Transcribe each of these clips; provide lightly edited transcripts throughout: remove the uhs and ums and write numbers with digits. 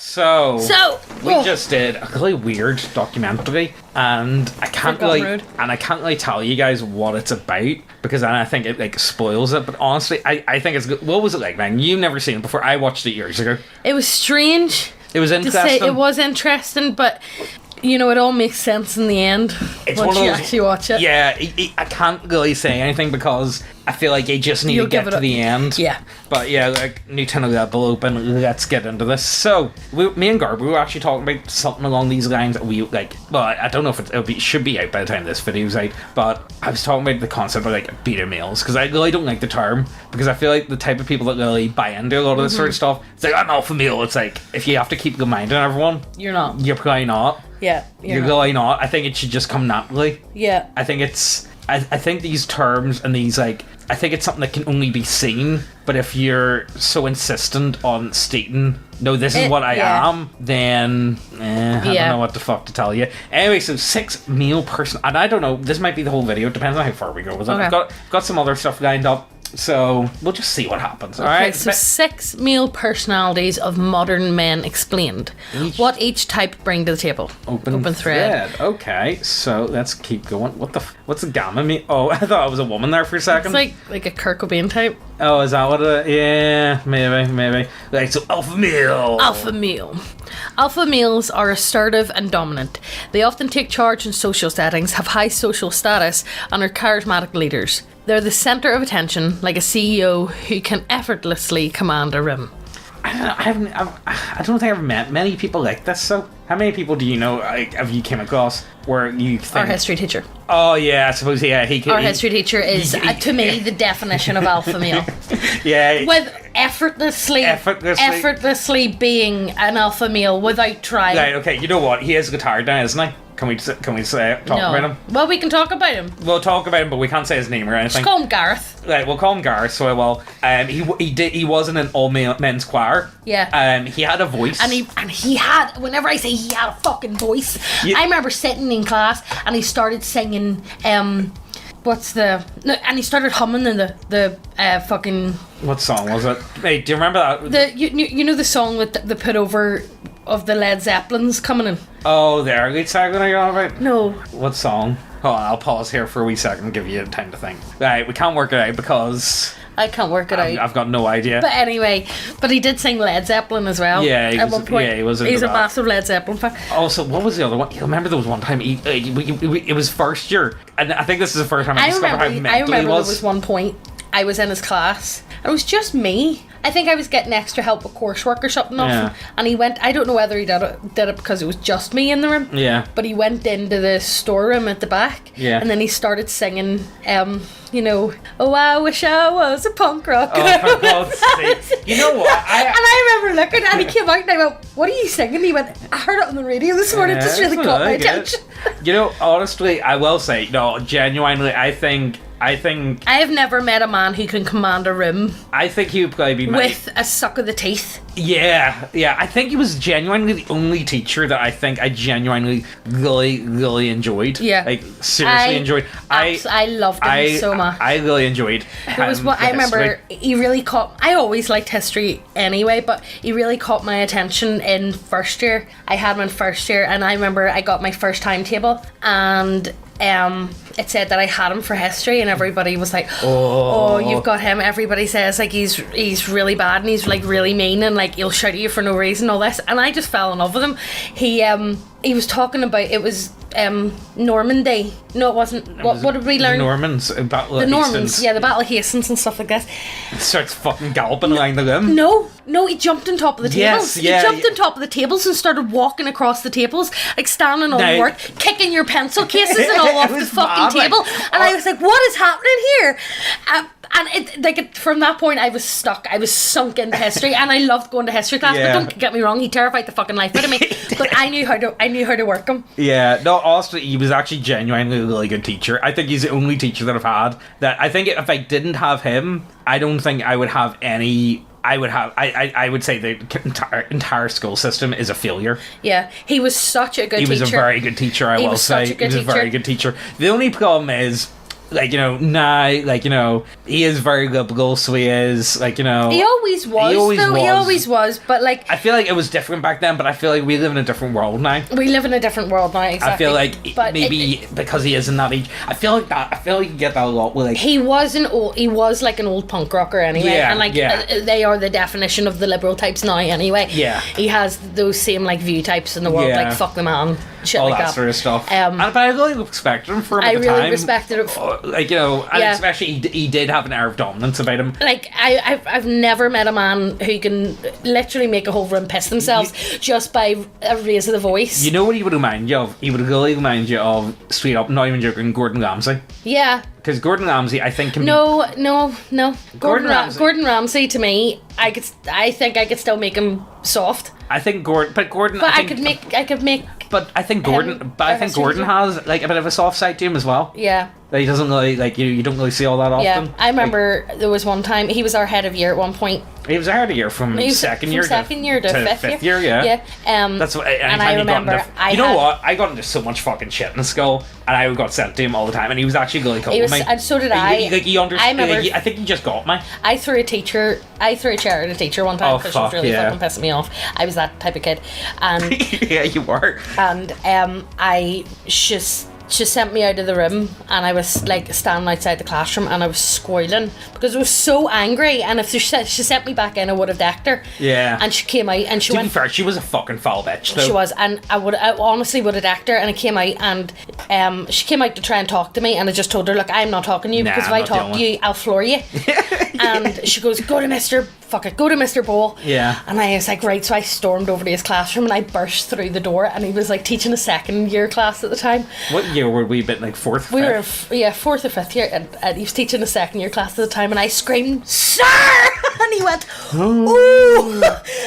So we oh. just did a really weird documentary, and I can't really tell you guys what it's about because then I think it like spoils it. But honestly, I think it's good. What was it like, man? You've never seen it before. I watched it years ago. It was strange. It was interesting. It was interesting, but you know, it all makes sense in the end once you actually watch it. Yeah, I can't really say anything because I feel like you just need to get to the end. Yeah. But yeah, like, new tin of level open, let's get into this. So, me and Garb, we were actually talking about something along these lines. We, like, well, I don't know if it should be out by the time this video's out, but I was talking about the concept of, like, beta males, because I really don't like the term, because I feel like the type of people that really buy into a lot of this sort of stuff, it's like, I'm alpha male. It's like, if you have to keep reminding everyone, you're not. You're probably not. Yeah. You're really not. I think it should just come naturally. Yeah. I think it's... I think these terms and these, like... I think it's something that can only be seen, but if you're so insistent on stating, no, this is what I am, then I don't know what the fuck to tell you. Anyway, so 6 male person... And I don't know, this might be the whole video. It depends on how far we go with it. Okay. I've got some other stuff lined up. So, we'll just see what happens, alright? So 6 male personalities of modern men explained. What each type bring to the table? Open thread. Okay, so let's keep going. What's a gamma mean? Oh, I thought I was a woman there for a second. It's like a Kurt Cobain type. Oh, is that what it is? Yeah, maybe. Right, so alpha male. Alpha male. Alpha males are assertive and dominant. They often take charge in social settings, have high social status, and are charismatic leaders. They're the centre of attention, like a CEO who can effortlessly command a room. I don't think I've met many people like this, so how many people do you know, like, have you came across where you think... Our history teacher. Oh, yeah, I suppose, yeah. Our history teacher is, to me, the definition of alpha male. Yeah. With effortlessly being an alpha male without trying. Right, okay, you know what? He has a guitar now, isn't he? Can we talk about him? Well, we can talk about him. We'll talk about him, but we can't say his name or anything. Just call him Gareth. Right, we'll call him Gareth. So, well, he was in an all men's choir. Yeah. He had a voice, and he had. Whenever I say he had a fucking voice, I remember sitting in class and he started singing. And he started humming in the fucking. What song was it? Hey, do you remember that? You know the song with the put over of the Led Zeppelins coming in. Oh, the Airgate song that you're on about? No. What song? Hold on, I'll pause here for a wee second and give you time to think. Right, we can't work it out because... I can't work it out. I've got no idea. But anyway, he did sing Led Zeppelin as well. Yeah, at one point. Yeah, he was. He's a massive Led Zeppelin fan. Also, what was the other one? You remember there was one time it was first year, and I think this is the first time I discovered how mental he was. I remember there was one point I was in his class. And it was just me. I think I was getting extra help with coursework or something off, and he went. I don't know whether he did it because it was just me in the room. Yeah. But he went into the storeroom at the back. Yeah. And then he started singing. Oh, I wish I was a punk rocker. Oh, for God's sake. You know what? I remember looking and he came out and I went, what are you singing? He went, I heard it on the radio this morning. It just really caught my attention. You know, honestly, I will say, no, genuinely, I think I have never met a man who can command a room. I think he would probably be with a suck of the teeth. Yeah. I think he was genuinely the only teacher that I think I genuinely really enjoyed. Yeah. Like, seriously enjoyed. I loved him so much. I really enjoyed There was what I remember, he really caught... I always liked history anyway, but he really caught my attention in first year. I had him in first year, and I remember I got my first timetable, and... it said that I had him for history, and everybody was like, oh, you've got him. Everybody says like he's really bad and he's like really mean and like he'll shout at you for no reason, all this. And I just fell in love with him. He was talking about, it was Normandy. No, it wasn't. What did we learn? The Normans. The Normans, yeah, the Battle of Hastings and stuff like this. He starts fucking galloping along the room. No, he jumped on top of the tables. He jumped on top of the tables and started walking across the tables, like standing on the work, kicking your pencil cases and all off the fucking table. And I was like, what is happening here? From that point, I was stuck. I was sunk into history, and I loved going to history class. But don't get me wrong, he terrified the fucking life out of me. But I knew how to work him. Yeah, no, honestly, he was actually genuinely a really good teacher. I think he's the only teacher that I've had that I think if I didn't have him, I don't think I would have any. I would say the entire school system is a failure. Yeah, he was such a good teacher. He was a very good teacher, I will say. He was a very good teacher. The only problem is, like, you know, now, like, you know, he is very liberal, so he is, like, you know... He always was, he always was, but, like... I feel like it was different back then, but I feel like we live in a different world now. We live in a different world now, exactly. I feel like, but maybe because he is in that age, I feel like you get that a lot with, like... He was like an old punk rocker anyway, and, like, they are the definition of the liberal types now anyway. Yeah. He has those same, like, view types in the world, like, fuck the man, shit all like that. All that sort of stuff. But I really respected him for him at the time. I really respected it. Like, you know, and especially he did have an air of dominance about him. Like, I've never met a man who can literally make a whole room piss themselves just by a raise of the voice. You know what he would remind you of? He would really remind you of, straight up, not even joking, Gordon Ramsay. Yeah. Because Gordon Ramsay, I think, can No. Gordon Ramsay. Gordon Ramsay, to me, I think I could still make him soft. I think Gordon... But I could make... But I think Gordon has, like, a bit of a soft side to him as well. Yeah. That he doesn't really, like, you don't really see all that often. Yeah, I remember there was one time, he was our head of year at one point. He was our head of year from second year to fifth year, yeah. Yeah. That's what, and I remember... what? I got into so much fucking shit in school, and I got sent to him all the time, and he was actually really cool with me. And so did I. He understood. I think he just got me. I threw a chair at a teacher one time because she was really fucking pissing me off. I was that type of kid. And yeah, you were. And she sent me out of the room, and I was like standing outside the classroom, and I was squealing because I was so angry. And if she sent me back in, I would have decked her. Yeah. And she came out, and she went. To be fair, she was a fucking foul bitch, though. She was, and I honestly would have decked her. And I came out, and she came out to try and talk to me, and I just told her, look, I'm not talking to you because if I talk to you, I'll floor you. And she goes, go to Mr. Bowl. Yeah. And I was like, right. So I stormed over to his classroom, and I burst through the door, and he was like teaching a second year class at the time. What year were we? Bit like fourth? We were fourth or fifth year, and he was teaching a second year class at the time, and I screamed, "Sir!" And he went, "Ooh!"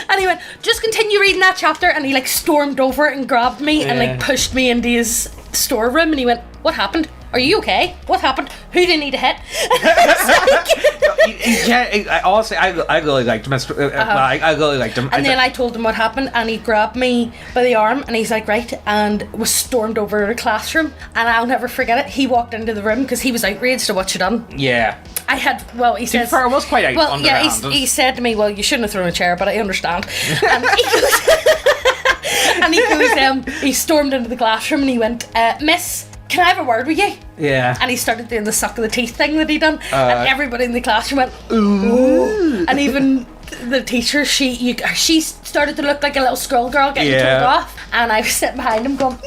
And he went, "Just continue reading that chapter." And he like stormed over and grabbed me and like pushed me into his storeroom, and he went, "What happened? Are you okay? What happened? Who did he need to hit?" Honestly, I really liked Mr. I really liked him. And then I told him what happened, and he grabbed me by the arm, and he's like, right, and was stormed over to the classroom, and I'll never forget it. He walked into the room because he was outraged at what she'd done. Yeah. He says... I was quite underhanded. He said to me, well, you shouldn't have thrown a chair, but I understand. And he goes... he stormed into the classroom, and he went, Miss... can I have a word with you? Yeah. And he started doing the suck of the teeth thing that he done, and everybody in the classroom went, ooh. And even the teacher, she started to look like a little scroll girl getting told off, and I was sitting behind him going,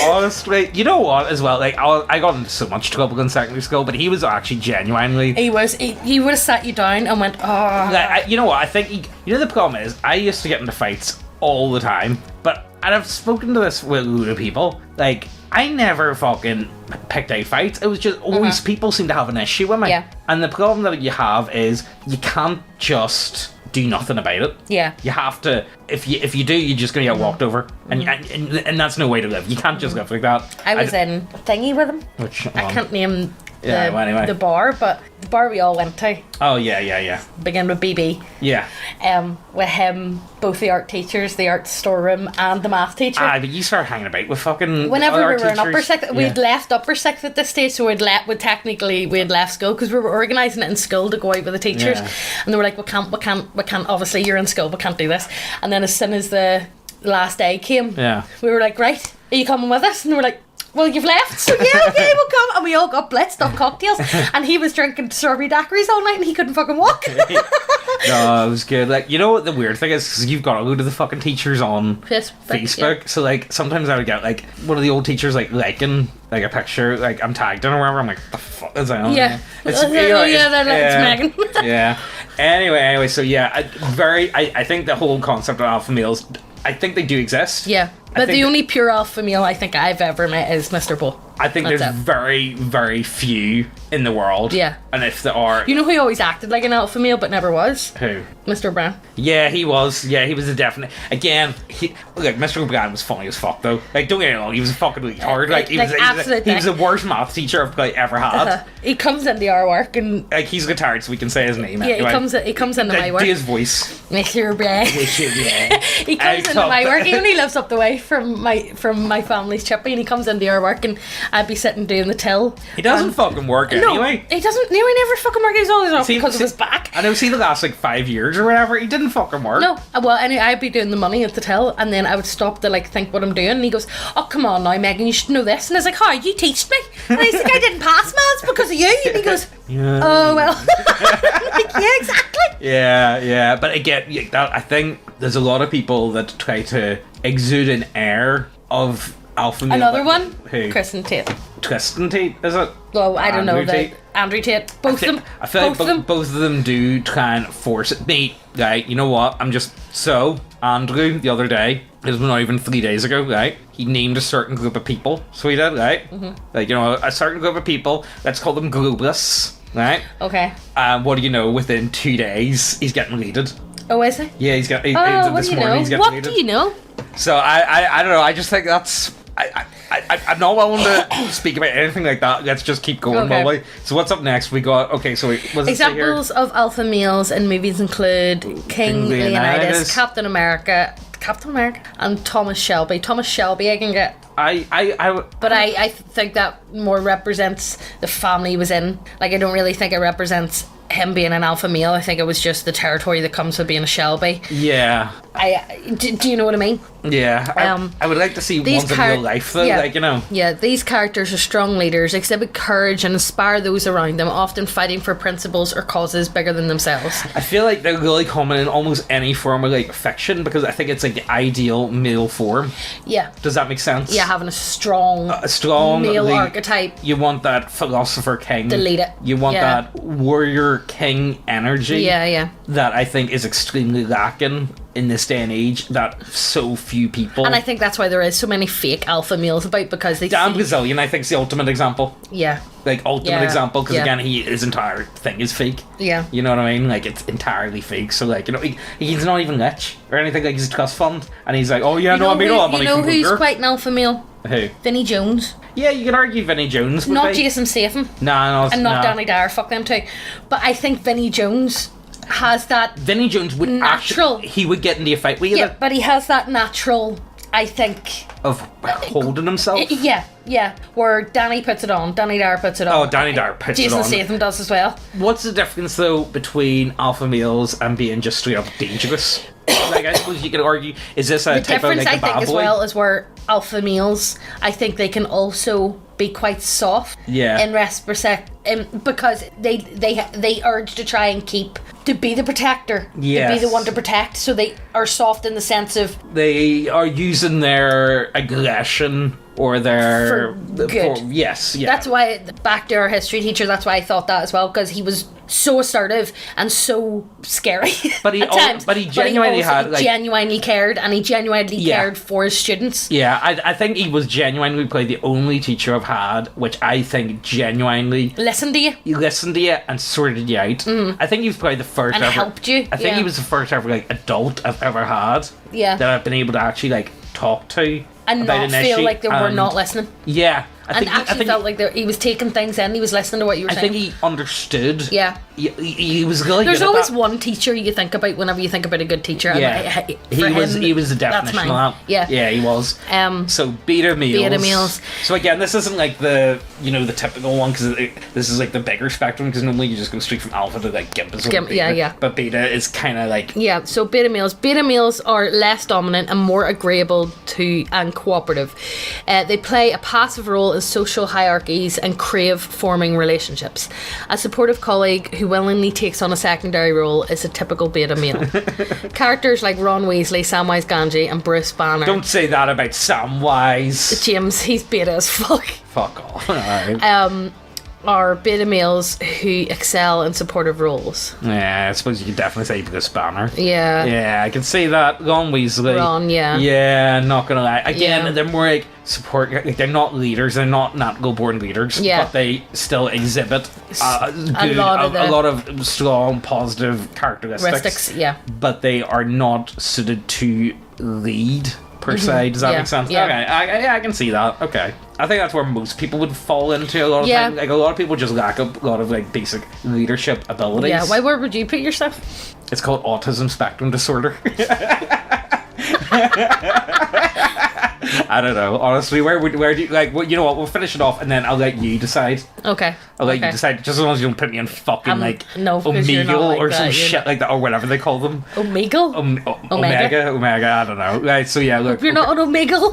Honestly, you know what? As well, like I got into so much trouble in secondary school, but he was actually genuinely. He would have sat you down and went, oh. Like, you know what? I think the problem is I used to get into fights all the time, and I've spoken to this with a lot of people. Like, I never fucking picked out fights. It was just always people seem to have an issue with me. Yeah. And the problem that you have is you can't just do nothing about it. Yeah. You have to. If you do, you're just gonna get walked over, and that's no way to live. You can't just live like that. I was in Thingy with him. Which I can't name anyway. the bar, but the bar we all went to. Oh yeah. Begin with BB. Yeah. With him, both the art teachers, the art storeroom, and the math teacher. But you started hanging about with fucking. Whenever we were teachers. in upper sixth, we'd left upper sixth at this stage, so we'd left school because we were organising it in school to go out with the teachers, and they were like, we can't. Obviously, you're in school, we can't do this. And then as soon as the last day came, we were like, right, are you coming with us? And they were like, well, you've left, so yeah, okay, we'll come. And we all got blitzed on cocktails, and he was drinking strawberry daiquiris all night, and he couldn't fucking walk. No, it was good. Like, you know what the weird thing is? Because you've got a load of the fucking teachers on Facebook. So, like, sometimes I would get, like, one of the old teachers, like, liking, like, a picture, like, I'm tagged in or whatever. I'm like, the fuck is that on? Yeah. It's Megan. Yeah. Anyway, so yeah, I think the whole concept of alpha males, I think they do exist. Yeah. But the only pure alpha male I think I've ever met is Mr. Bull. I think there's very, very few in the world. Yeah. And if there are... You know who always acted like an alpha male but never was? Who? Mr. Brown. Yeah, he was. Yeah, he was a definite... Again, Mr. Brown was funny as fuck, though. Like, don't get me wrong, he was a fucking retard. Like, he was the worst math teacher I've ever had. He comes into our work and... Like, he's retired, so we can say his name anyway. Yeah, he comes into my work. Do his voice. Mr. Bray. He comes into my work. He only lives up the way from my family's chippy, and he comes into our work, and I'd be sitting doing the till. He doesn't fucking work anyway. No, he doesn't. No, he never fucking work. He's always off because of his back. I know. See, the last like 5 years or whatever, he didn't fucking work. No. Well, anyway, I'd be doing the money at the till, and then I would stop to like think what I'm doing, and he goes, "Oh, come on now, Megan, you should know this." And I was like, "How? You teached me?" And I was like, "I didn't pass maths because of you." And he goes, yeah. "Oh well." Like, yeah, exactly. Yeah. But again, I think there's a lot of people that try to exude an air of alpha male. Another one? Who? Kristen Tate. Kristen Tate, is it? Well, I don't know. Andrew Tate. Both of them. I feel like both of them do try and force it. Mate, right, you know what? Andrew, the other day, it was not even 3 days ago, right? He named a certain group of people. So he did, right? Mm-hmm. Like, a certain group of people, let's call them globalists, right? Okay. What do you know? Within 2 days, he's getting deleted. Oh, is he? Yeah, he's got. This morning, he's getting deleted. What do you know? So I don't know. I just think that's. I'm not willing to speak about anything like that. Let's just keep going, Molly. So what's up next? We got what's examples of alpha males in movies include King Leonidas, Captain America, and Thomas Shelby. Thomas Shelby, I can get. But I think that more represents the family he was in. Like, I don't really think it represents him being an alpha male. I think it was just the territory that comes with being a Shelby. Yeah. Do you know what I mean? Yeah. I would like to see ones in real life, though. Yeah, Yeah, these characters are strong leaders, exhibit courage, and inspire those around them, often fighting for principles or causes bigger than themselves. I feel like they're really common in almost any form of like fiction, because I think it's like the ideal male form. Yeah. Does that make sense? Yeah, having a strong male archetype. You want that philosopher king to lead it. You want that warrior king energy. Yeah. That I think is extremely lacking in this day and age, that so few people. And I think that's why there is so many fake alpha males about, because they Dan Brazilian, I think, is the ultimate example. Yeah. Like, ultimate example, because again, his entire thing is fake. Yeah. You know what I mean? Like, it's entirely fake. So, like, he's not even rich or anything. Like, he's a trust fund, and he's like, oh yeah, I made all that money from poker. You know who's quite an alpha male? Who? Vinnie Jones. Yeah, you can argue Vinnie Jones. Not Jason Statham. No. And not Danny Dyer. Fuck them too. But I think Vinnie Jones has that. Vinnie Jones would natural. He would get into a fight with you. Yeah, but he has that natural, I think, of holding himself. Yeah. Where Danny puts it on, Danny Dyer puts it on. Oh, Danny Dyer puts it on. Jason Statham does as well. What's the difference though between alpha males and being just straight up dangerous? Like, I suppose you could argue, is this a type of like a bad boy? The difference, I think, as well, is where alpha males, I think they can also be quite soft. Yeah. In respect, because they urge to try and to be the protector. Yes. To be the one to protect. So they are soft in the sense of they are using their aggression or their good. Yes. That's why, back to our history teacher, that's why I thought that as well, because he was so assertive and so scary. But he genuinely genuinely cared, and he genuinely cared for his students. Yeah, I think he was genuinely probably the only teacher I've had which I think genuinely listened to you. He listened to you and sorted you out. I think he was probably the first and ever helped you. I think he was the first ever like adult I've ever had. Yeah. That I've been able to actually like talk to. And not feel like they were not listening. Yeah. I think felt like he was taking things in. He was listening to what you were saying. I think he understood. Yeah. He was really good at that. There's always one teacher you think about whenever you think about a good teacher. Yeah. He was the definition of that. Yeah. Yeah, he was. So beta meals. So again, this isn't like the typical one, because this is like the bigger spectrum, because normally you just go straight from alpha to like gimp. Yeah. But beta is kind of like... Yeah, so beta males are less dominant and more agreeable to and cooperative. They play a passive role in social hierarchies and crave forming relationships. A supportive colleague who willingly takes on a secondary role is a typical beta male. Characters like Ron Weasley, Samwise Gamgee and Bruce Banner. Don't say that about Samwise. James, he's beta as fuck. Fuck off. Alright. Are beta males who excel in supportive roles. Yeah, I suppose you could definitely say Bruce Banner. Yeah, I can see that. Ron Weasley. Yeah, not gonna lie. Again, they're more like support. Like, they're not leaders. They're not natural-born leaders. Yeah, but they still exhibit a lot of strong, positive characteristics. Yeah, but they are not suited to lead. per se. Does that Yeah. make sense? Yeah. Okay, I can see that. Okay. I think that's where most people would fall into a lot of time. Like, a lot of people just lack a lot of, like, basic leadership abilities. Yeah, where would you put yourself? It's called autism spectrum disorder. I don't know. Honestly, where do you, like, well, you know what, we'll finish it off and then I'll let you decide. Okay. I'll let you decide, just as long as you don't put me in fucking, like, no, Omegle like or that, some shit like that, or whatever they call them. Omegle? Omega, I don't know. Right, so yeah, look. You're not an Omegle.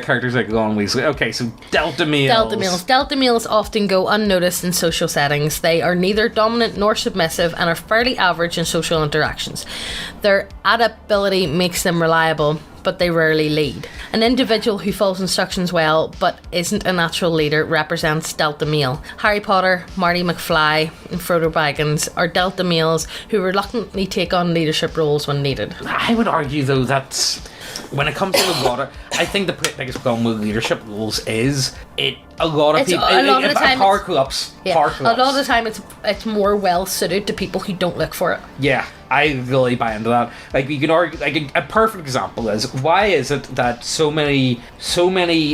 Characters like Lon Weasley. Okay, so Delta males. Delta males often go unnoticed in social settings. They are neither dominant nor submissive and are fairly average in social interactions. Their adaptability makes them reliable, but they rarely lead. An individual who follows instructions well but isn't a natural leader represents Delta male. Harry Potter, Marty McFly, and Frodo Baggins are Delta males who reluctantly take on leadership roles when needed. I would argue, though, that when it comes to the water, I think the biggest problem with leadership roles is a lot of the time power collapse. A lot of the time it's more well suited to people who don't look for it. Yeah, I really buy into that. Like, you can argue, like, a perfect example is, why is it that so many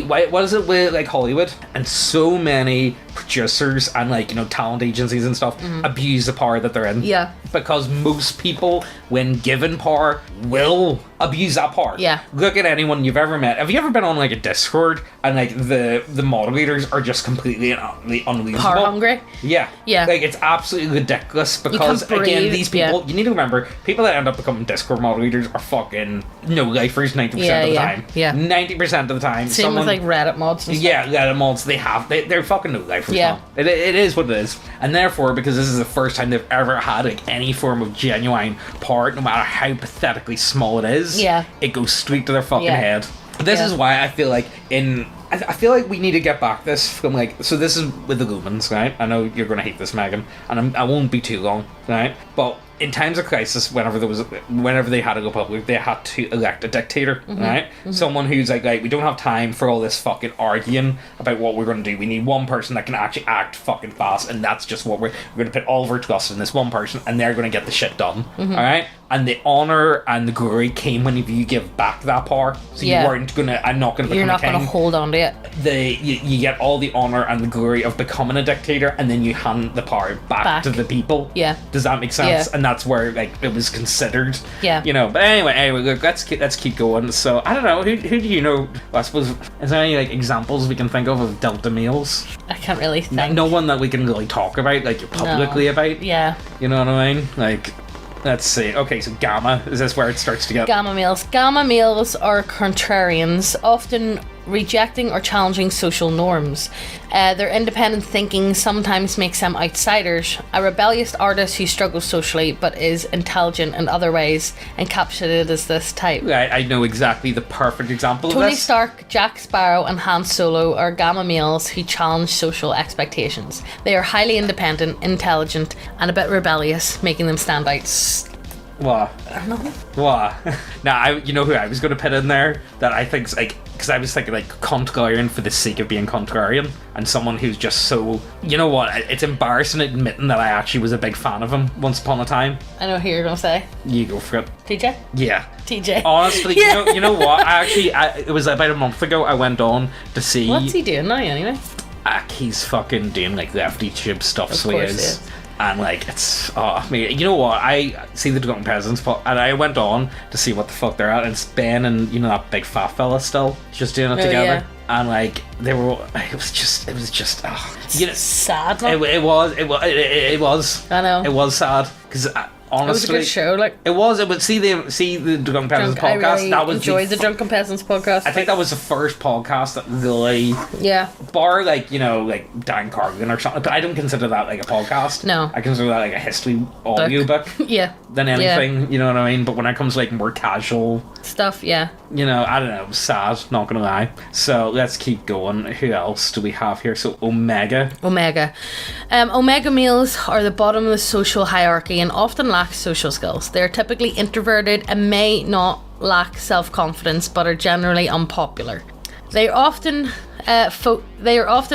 what is it with, like, Hollywood and so many producers and, like, you know, talent agencies and stuff abuse the power that they're in? Yeah. Because most people, when given power, will abuse that power. Yeah. Look at anyone you've ever met. Have you ever been on, like, a Discord and, like, the moderators are just completely and utterly unreasonable? Power hungry? Yeah. Yeah. Like, it's absolutely ridiculous because, again, these people, you need to remember, people that end up becoming Discord moderators are fucking no-lifers 90% of the time. Yeah. 90% of the time. Same with, like, Reddit mods and stuff. Yeah, Reddit mods, they're fucking no-lifers. Yeah. It is what it is. And therefore, because this is the first time they've ever had, like, any form of genuine power, no matter how pathetically small it is, it goes straight to their fucking head. This is why I feel like I feel like we need to get back this from, like, so this is with the Lumens, right? I know you're going to hate this, Megan, and I won't be too long, right? But in times of crisis, whenever they had to go public, they had to elect a dictator, right? Someone who's like, we don't have time for all this fucking arguing about what we're going to do. We need one person that can actually act fucking fast, and that's just what we're going to put all of our trust in this one person, and they're going to get the shit done, all right? And the honor and the glory came when you give back that power. So you weren't gonna. I'm not gonna become a king. You're not gonna hold on to it. You get all the honor and the glory of becoming a dictator, and then you hand the power back to the people. Yeah. Does that make sense? Yeah. And that's where, like, it was considered. Yeah. You know. But anyway, look, let's keep going. So I don't know. Who do you know? Well, I suppose, is there any, like, examples we can think of Delta males? I can't really think. No one that we can really talk about, like, publicly about. Yeah. You know what I mean? Like. Let's see. Okay, so Gamma. Is this where it starts to get... Gamma males. Gamma males are contrarians, often rejecting or challenging social norms. Their independent thinking sometimes makes them outsiders. A rebellious artist who struggles socially but is intelligent in other ways, encapsulated as this type. I know exactly the perfect example of this. Tony Stark, Jack Sparrow and Han Solo are Gamma males who challenge social expectations. They are highly independent, intelligent and a bit rebellious, making them stand out. What? I don't know. What? Now, you know who I was going to put in there that I think's, like, because I was thinking, like, contrarian for the sake of being contrarian, and someone who's just so, you know what, it's embarrassing admitting that I actually was a big fan of him once upon a time. I know who you're going to say. You go for it. TJ? Yeah. TJ. Honestly, you know what, it was about a month ago I went on to see... What's he doing now, anyway? He's fucking doing, like, lefty tube stuff, so he is. And, like, it's, you know what, I see the Drunken Peasants, and I went on to see what the fuck they're at, and it's Ben and, you know, that big fat fella still, just doing it together. Yeah. And, like, it was just, you know, sad. It was. I know. It was sad, because honestly, it was a good show. Like, it was. It would see the Drunken Peasants podcast. I really enjoyed the Drunken Peasants podcast. I think that was the first podcast that really, bar, like, you know, like Dan Cargan or something. But I don't consider that like a podcast. No, I consider that like a history audio book. Than anything. You know what I mean? But when it comes to, like, more casual stuff, you know, I don't know. It was sad. Not gonna lie. So let's keep going. Who else do we have here? So Omega. Omega males are the bottom of the social hierarchy and often lack social skills. They are typically introverted and may not lack self-confidence, but are generally unpopular. They are often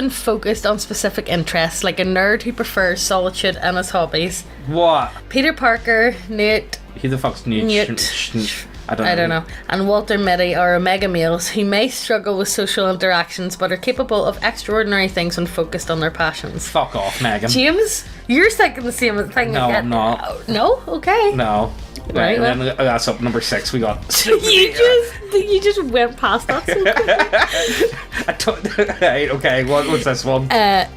focused on specific interests, like a nerd who prefers solitude and his hobbies. What? Peter Parker, Newt. Who the fuck's Newt? I don't know. And Walter Mitty are omega males who may struggle with social interactions but are capable of extraordinary things when focused on their passions. Fuck off, Megan. James, you're thinking the same thing. No, I'm not. No? Okay. No. Right, and then that's up number 6. We got. you just went past that so quickly. Right, okay. What's this one?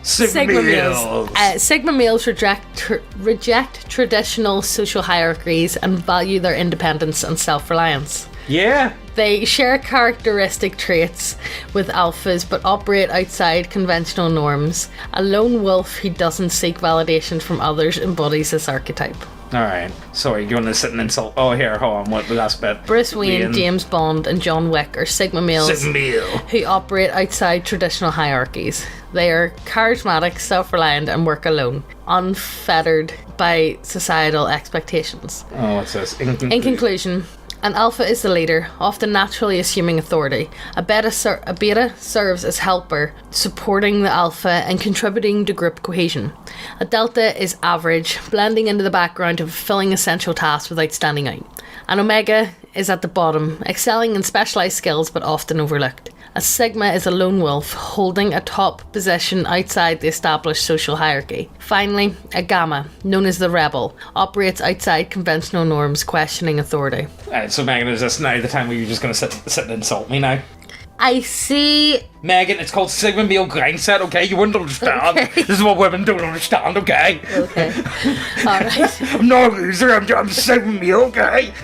Sigma males. Sigma males reject traditional social hierarchies and value their independence and self-reliance. Yeah. They share characteristic traits with alphas but operate outside conventional norms. A lone wolf who doesn't seek validation from others embodies this archetype. Alright. Sorry, you want to sit and insult? Oh, here, hold on. What the last bit? Bruce Wayne, James Bond, and John Wick are Sigma males who operate outside traditional hierarchies. They are charismatic, self-reliant, and work alone, unfettered by societal expectations. Oh, what's this? In conclusion, an alpha is the leader, often naturally assuming authority. A beta serves as helper, supporting the alpha and contributing to group cohesion. A delta is average, blending into the background and fulfilling essential tasks without standing out. An omega is at the bottom, excelling in specialised skills but often overlooked. A sigma is a lone wolf, holding a top position outside the established social hierarchy. Finally, a gamma, known as the rebel, operates outside conventional norms, questioning authority. Alright, so Megan, is this now the time where you're just going to sit and insult me now? I see. Megan, it's called Sigma Male Grindset, okay? You wouldn't understand. Okay. This is what women don't understand, okay? Okay. Alright. I'm not a loser, I'm Sigma Male, okay?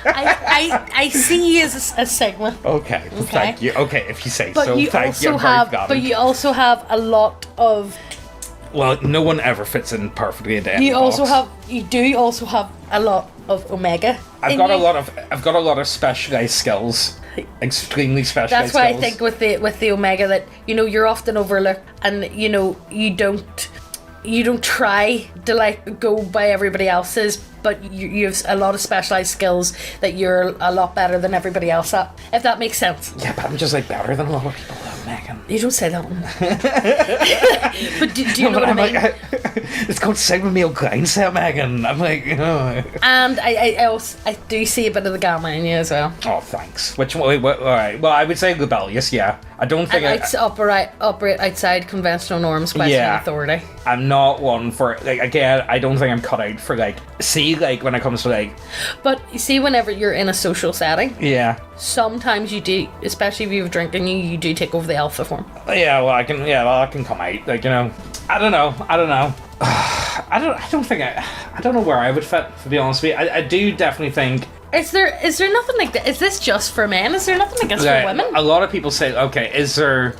I see you as a Sigma. Okay, thank you. Okay, if you say but so, you thank you. But you also have a lot of... Well, no one ever fits in perfectly into any You do also have a lot of omega. I've got a lot of specialized skills. Extremely specialized skills. That's why I think with the omega that, you know, you're often overlooked and, you know, you don't try to like go by everybody else's, but you have a lot of specialized skills that you're a lot better than everybody else at, if that makes sense. Yeah, but I'm just like better than a lot of people though, Megan. You don't say that one. But do you know what I mean? It's called Sigma Male Grindset, Megan. I'm like, oh. And I do see a bit of the gamma in you as well. Oh, thanks. Which one? Alright. Well, I would say rebellious, yeah. I don't think operate outside conventional norms, questioning authority. I'm not one for, like, again, I don't think I'm cut out for, like, like, when it comes to, like... But, you see, whenever you're in a social setting... Yeah. Sometimes you do, especially if you have drink in you do take over the alpha form. Yeah, well, I can come out, like, you know... I don't know. I don't know where I would fit, to be honest with you. I do definitely think... Is there nothing like that? Is this just for men? Is there nothing like this for women? A lot of people say, okay, is there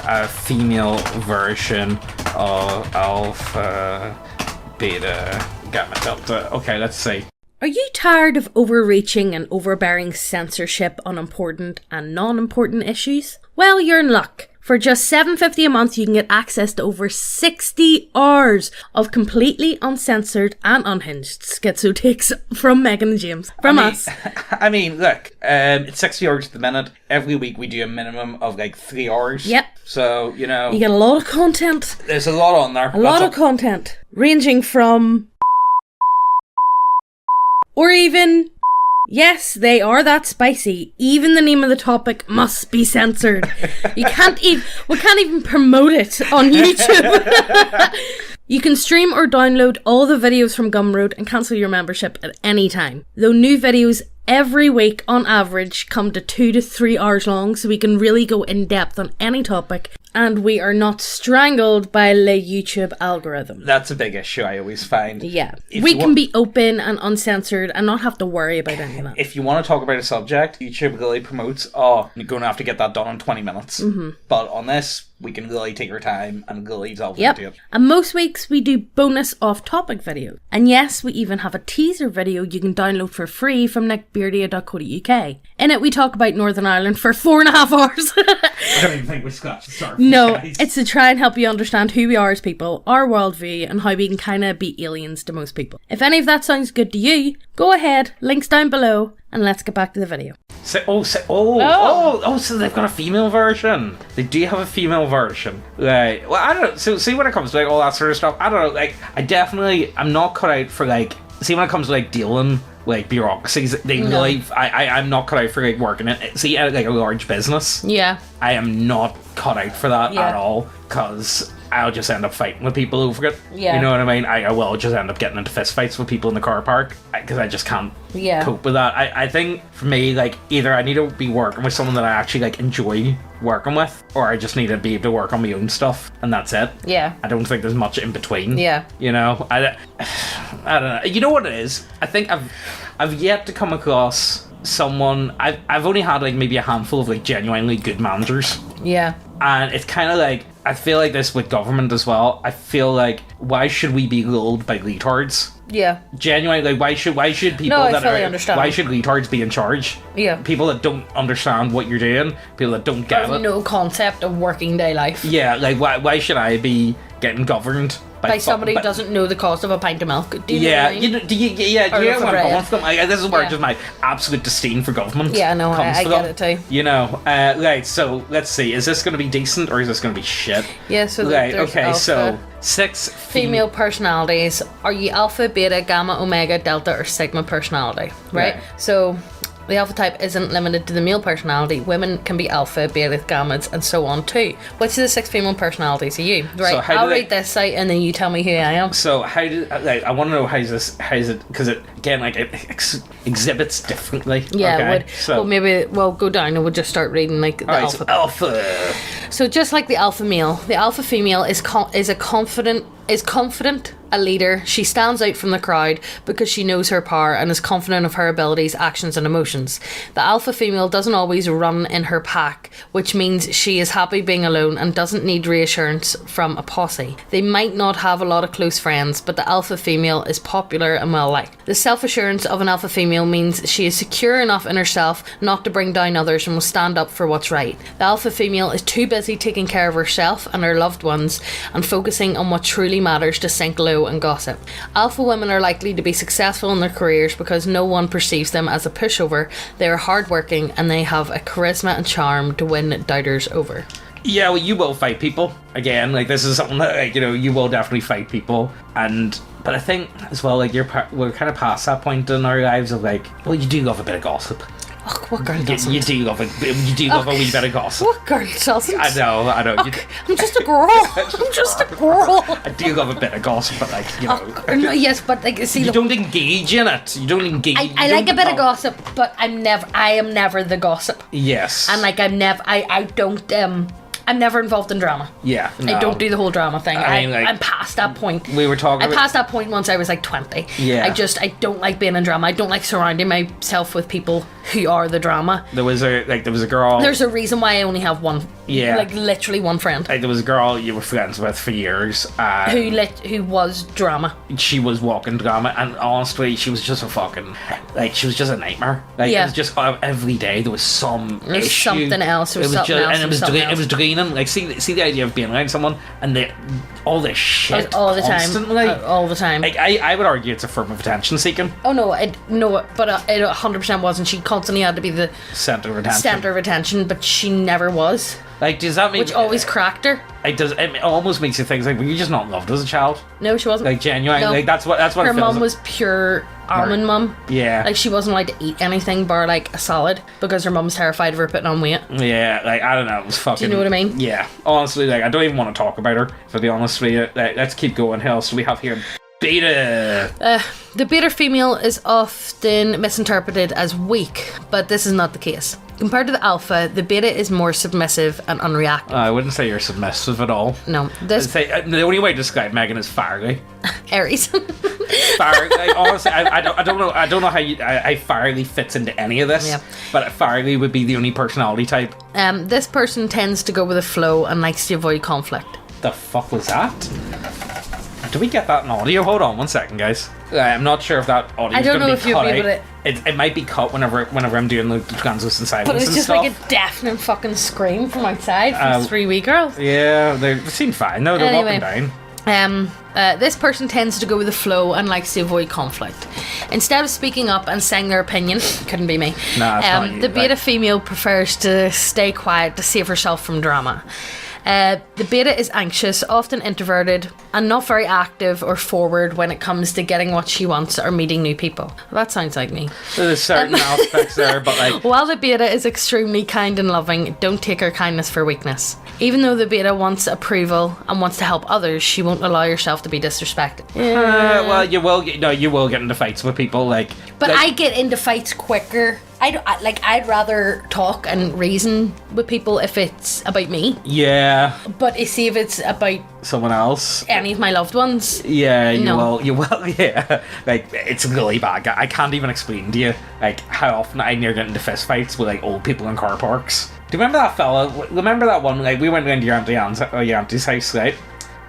a female version of alpha, beta, gamma, delta? Okay, let's see. Are you tired of overreaching and overbearing censorship on important and non-important issues? Well, you're in luck. For just $7.50 a month, you can get access to over 60 hours of completely uncensored and unhinged schizo takes from Megan and James. Us. I mean, look, it's 60 hours at the minute. Every week we do a minimum of like 3 hours. Yep. So, you know. You get a lot of content. There's a lot on there. A lot of content. Ranging from... Or even... Yes, they are that spicy. Even the name of the topic must be censored. We can't even promote it on YouTube. You can stream or download all the videos from Gumroad and cancel your membership at any time. Though new videos every week on average come to 2 to 3 hours long, so we can really go in depth on any topic, and we are not strangled by the YouTube algorithm. That's a big issue I always find. Yeah. We can be open and uncensored and not have to worry about any of that. If you want to talk about a subject, YouTube really promotes, you're going to have to get that done in 20 minutes. Mm-hmm. But on this, we can really take our time and really delve into it. And most weeks we do bonus off-topic videos. And yes, we even have a teaser video you can download for free from nickbeardia.co.uk. In it, we talk about Northern Ireland for 4.5 hours. I don't even think we scratched the surface. No, it's to try and help you understand who we are as people, our worldview, and how we can kind of be aliens to most people. If any of that sounds good to you, go ahead, links down below, and let's get back to the video. So they've got a female version. They do have a female version. Right. Well, I don't know. So, see, when it comes to, like, all that sort of stuff, I don't know. Like, I'm not cut out for, like, see, when it comes to, like, dealing like bureaucracies. I'm not cut out for like working in like a large business. Yeah. I am not cut out for that at all, because I'll just end up fighting with people over it. Yeah. You know what I mean? I will just end up getting into fist fights with people in the car park, because I just can't cope with that. I think for me, like, either I need to be working with someone that I actually like enjoy working with, or I just need to be able to work on my own stuff, and that's it. Yeah. I don't think there's much in between. Yeah. You know, I don't know. You know what it is? I think I've yet to come across someone. I've only had like maybe a handful of like genuinely good managers. Yeah. And it's kind of like, I feel like this with government as well. I feel like, why should we be ruled by leatards? Yeah. Genuinely, like, why should people understand. Why should leatards be in charge? Yeah. People that don't understand what you're doing, people that don't get it. No concept of working day life. Yeah, like, why should I be getting governed by somebody who doesn't know the cost of a pint of milk? Do you know what I mean? Do you get where I'm coming from? This is where just my absolute disdain for government comes I from. get it too. You know, right, so let's see, is this going to be decent or is this going to be shit? Yeah, so right, there's okay, alpha. so 6 female personalities. Are you alpha, beta, gamma, omega, delta, or sigma personality? Right? So the alpha type isn't limited to the male personality. Women can be alpha, beta, gammas, and so on too. Which of the 6 female personalities are you? Right, so I'll read this out and then you tell me who I am. So how do I want to know how is it, because it again, like, it exhibits differently. Yeah, okay? well, maybe we'll go down and we'll just start reading like the alpha. So alpha. So just like the alpha male, the alpha female is confident, a leader. She stands out from the crowd because she knows her power and is confident of her abilities, actions, and emotions. The alpha female doesn't always run in her pack, which means she is happy being alone and doesn't need reassurance from a posse. They might not have a lot of close friends, but the alpha female is popular and well liked. The self-assurance of an alpha female means she is secure enough in herself not to bring down others and will stand up for what's right. The alpha female is too busy taking care of herself and her loved ones and focusing on what truly matters to sink low and gossip. Alpha women are likely to be successful in their careers because no one perceives them as a pushover. They are hardworking and they have a charisma and charm to win doubters over. Yeah, well, you will fight people. Again, like, this is something that, like, you know, you will definitely fight people. But I think as well, like, we're kind of past that point in our lives of, like, well, you do love a bit of gossip. Oh, what girl doesn't? You do love a wee bit of gossip. What girl doesn't? I know. I'm just a girl. I do love a bit of gossip, but, like, you know. No, yes, but, like, see, you don't engage in it. You don't engage. I like a bit of gossip, but I am never the gossip. Yes. And, like, I'm never involved in drama. Yeah, no. I don't do the whole drama thing. I mean, like, I'm past that point. We were talking. I passed that point once I was like 20. Yeah. I don't like being in drama. I don't like surrounding myself with people who are the drama. There was a girl. There's a reason why I only have one. Yeah. Like, literally one friend. There was a girl you were friends with for years. Who was drama. She was walking drama, and honestly, she was just she was just a nightmare. Like, it was just every day there was some issue. Something else. It was draining. Like, see the idea of being around someone and all this shit all the constantly. time. All the time. Like, I would argue it's a form of attention seeking. Oh no, it 100% wasn't. She constantly had to be the center of attention, but she never was. Like, does that mean... Which always cracked her. It almost makes you think, like, were you just not loved as a child? No, she wasn't. Like, genuine. No. Like, that's what her mum was pure almond mum. Yeah. Like, she wasn't allowed to eat anything bar, like, a salad because her mum was terrified of her putting on weight. Yeah, like, I don't know. It was fucking... Do you know what I mean? Yeah. Honestly, like, I don't even want to talk about her, to be honest with you. Like, let's keep going. Hell, so we have here... Beta. The beta female is often misinterpreted as weak, but this is not the case. Compared to the alpha, the beta is more submissive and unreactive. I wouldn't say you're submissive at all. No, the only way to describe Megan is fiery. Aries. Fiery. Honestly, I don't know how fiery fits into any of this. Yeah. But fiery would be the only personality type. This person tends to go with the flow and likes to avoid conflict. The fuck was that? Do we get that in audio? Hold on 1 second, guys. I'm not sure if that audio is going to be cut. I don't know if you'll be able to... It might be cut whenever I'm doing the translucent silence. But it's just stuff. like a deafening fucking scream from outside from 3 wee girls. Yeah, they seem fine. No, they're walking down. This person tends to go with the flow and likes to avoid conflict. Instead of speaking up and saying their opinion, couldn't be me. Nah, it's not you, the beta female prefers to stay quiet to save herself from drama. The beta is anxious, often introverted, and not very active or forward when it comes to getting what she wants or meeting new people. Well, that sounds like me. There's certain aspects there, but like... While the beta is extremely kind and loving, don't take her kindness for weakness. Even though the beta wants approval and wants to help others, she won't allow herself to be disrespected. Well, you will get into fights with people, like... But I get into fights quicker. I'd rather talk and reason with people if it's about me. Yeah. But you see, if it's about someone else, any of my loved ones, yeah, you will, yeah. Like, it's really bad. I can't even explain to you like how often I near get into fist fights with like old people in car parks. Do you remember that fella? Remember that one? Like, we went into your auntie's house, right?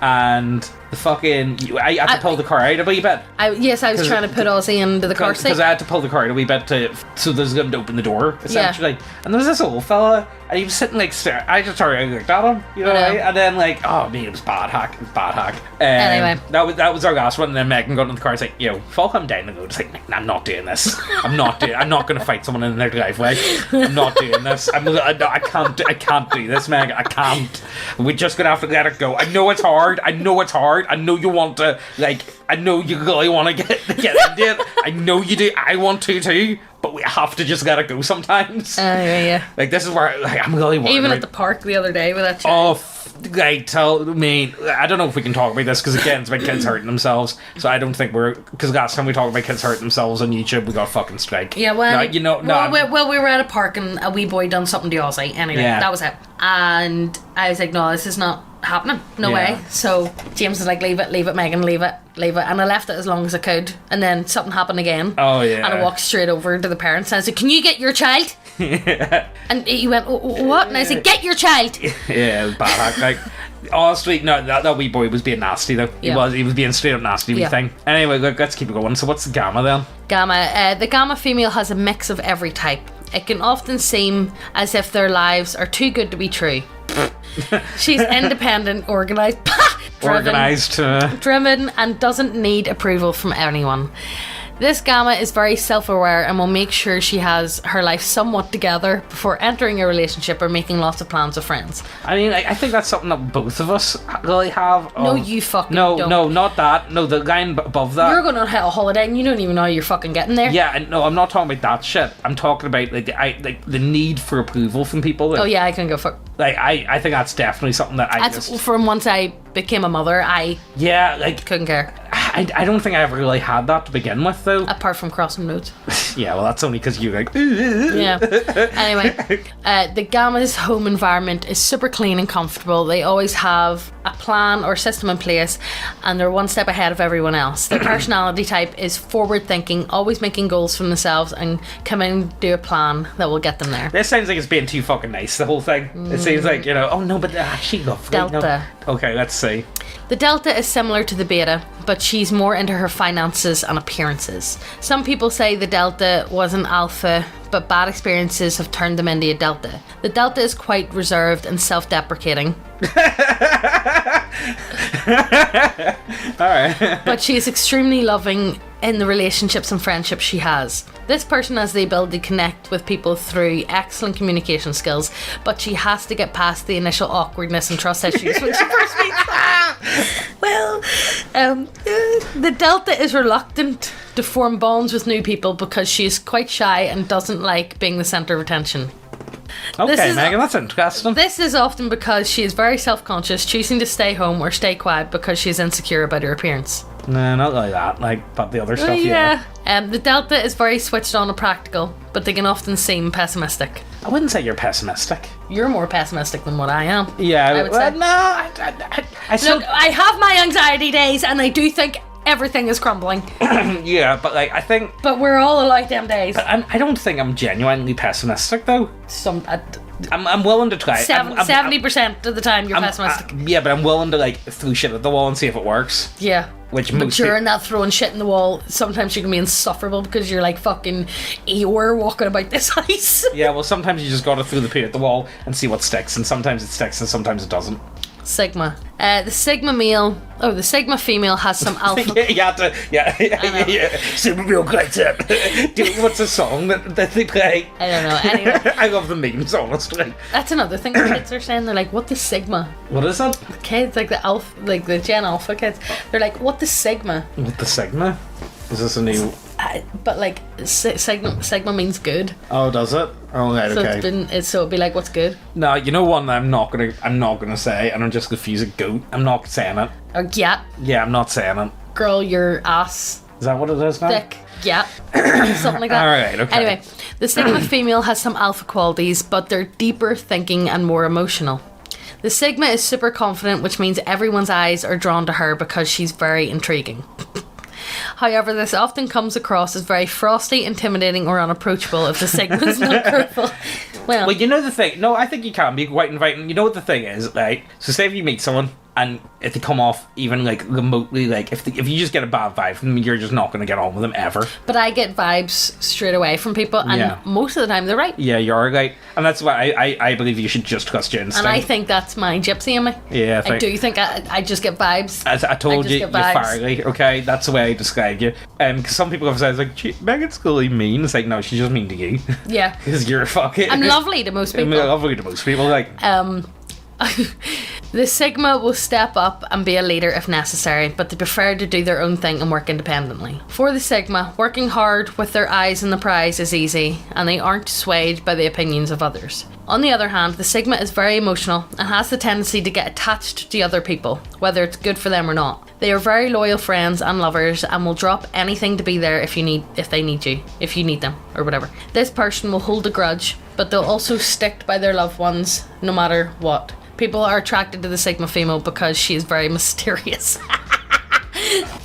And the fucking... I had to pull the car out a wee bit. I was trying to put Ozzy into the car seat. Because I had to pull the car out a wee bit so there's going to open the door, essentially. Yeah. And there was this old fella, and he was sitting like staring. I just started looked at him, you know, right? And then like, oh man, it was bad hack. Anyway. That was our last one, and then Megan got in the car, it's like, fall him down and go, it's like, I'm not doing this. I'm not going to fight someone in their driveway. I'm not doing this. I can't do this, Meg. I can't. We're just going to have to let it go. I know it's hard. I know you want to, like, I know you really want to get into it. I know you do. I want to too. But we have to just let it go sometimes. Yeah. Like, this is where, like, I'm really worried. Even at the park the other day with that child. Tell me, I don't know if we can talk about this, because again, it's about kids hurting themselves. So I don't think because last time we talked about kids hurting themselves on YouTube, we got a fucking strike. Yeah, well, we were at a park and a wee boy done something to Ozzy. Anyway, that was it. And I was like, no, this is not happening. No way. So James was like, leave it, Megan, leave it. And I left it as long as I could. And then something happened again. Oh, yeah. And I walked straight over to the parents and I said, can you get your child? And he went, what? And I said, get your child. Yeah, it was bad. Like, honestly, no, that wee boy was being nasty though. He was being straight up nasty wee thing. Anyway, let's keep it going. So what's the gamma then? Gamma. The gamma female has a mix of every type. It can often seem as if their lives are too good to be true. She's independent, organised, driven, and doesn't need approval from anyone. This gamma is very self-aware and will make sure she has her life somewhat together before entering a relationship or making lots of plans with friends. I mean, I think that's something that both of us really have. No, you fucking don't. No, not that. No, the line above that. You're going on a holiday and you don't even know you're fucking getting there. Yeah, no, I'm not talking about that shit. I'm talking about like the need for approval from people. Like, oh yeah, I can go fuck. Like, I think that's definitely something that from once I became a mother, couldn't care. I don't think I ever really had that to begin with, though. Apart from crossing roads. Yeah, well, that's only because you're like... Yeah. Anyway, the gamma's home environment is super clean and comfortable. They always have a plan or system in place, and they're one step ahead of everyone else. Their personality type is forward-thinking, always making goals for themselves, and come in and do a plan that will get them there. This sounds like it's being too fucking nice, the whole thing. It seems like, oh no, but they're actually lovely. Delta. No. Okay, let's see. The Delta is similar to the Beta, but she's more into her finances and appearances. Some people say the Delta was an Alpha, but bad experiences have turned them into a Delta. The Delta is quite reserved and self-deprecating. Alright. But she is extremely loving in the relationships and friendships she has. This person has the ability to connect with people through excellent communication skills, but she has to get past the initial awkwardness and trust issues when she first meets them. The Delta is reluctant to form bonds with new people because she is quite shy and doesn't like being the centre of attention. Okay, Megan, that's interesting. This is often because she is very self-conscious, choosing to stay home or stay quiet because she is insecure about her appearance. No, not like that. But the other stuff, yeah. The Delta is very switched on and practical, but they can often seem pessimistic. I wouldn't say you're pessimistic. You're more pessimistic than what I am. Yeah, I would say. No, Look, I have my anxiety days, and I do think everything is crumbling. Yeah, but I think... But we're all alike them days. But I don't think I'm genuinely pessimistic, though. I'm willing to try. 70% of the time you're pessimistic. Yeah, but I'm willing to throw shit at the wall and see if it works. Yeah. But during that throwing shit in the wall, sometimes you can be insufferable because you're like fucking Eeyore walking about this house. Yeah, well, sometimes you just gotta throw the poo at the wall and see what sticks, and sometimes it sticks and sometimes it doesn't. Sigma. The Sigma female has some alpha. yeah. Sigma male Grindset. What's the song that they play? I don't know. Anyway, I love the memes, honestly. that's another thing the kids are saying. They're like, "What the Sigma?" What is that? The kids, like the alpha, like the Gen Alpha kids, they're like, "What the Sigma?" What the Sigma? Is this a new? But like Sigma means good. Oh, does it? Oh, right, So okay. so it'd be like, what's good? No, you know one that I'm not gonna say, and I'm just confused. A goat. I'm not saying it. Or yeah, Yeah, I'm not saying it. girl, your ass Is that what it is now? thick. Yeah, something like that. All right, okay. Anyway, the Sigma female has some alpha qualities, but they're deeper thinking and more emotional. The Sigma is super confident, which means everyone's eyes are drawn to her because she's very intriguing. However, this often comes across as very frosty, intimidating, or unapproachable if the Sigma's not careful. Well, you know the thing. No, I think you can be quite inviting. You know what the thing is, right? So say if you meet someone and if they come off even like remotely, like if you just get a bad vibe from them, you're just not going to get on with them ever. but I get vibes straight away from people, and Yeah. most of the time they're right. Yeah, you're right, and that's why I believe you should just trust your instinct. And I think that's my gypsy in me. Yeah, I do think I just get vibes. As I told just you, get you're vibes. fiery, okay? That's the way I describe you. Because some people have said, like, Megan's really mean. It's like, no, she's just mean to you. Yeah. Because you're fucking... I'm lovely to most I'm people. lovely to most people, like... The Sigma will step up and be a leader if necessary, but they prefer to do their own thing and work independently. For the Sigma, working hard with their eyes on the prize is easy, and they aren't swayed by the opinions of others. On the other hand, the Sigma is very emotional and has the tendency to get attached to other people, whether it's good for them or not. They are very loyal friends and lovers and will drop anything to be there if you need them, or whatever. This person will hold a grudge, but they'll also stick by their loved ones no matter what. People are attracted to the Sigma female because she is very mysterious.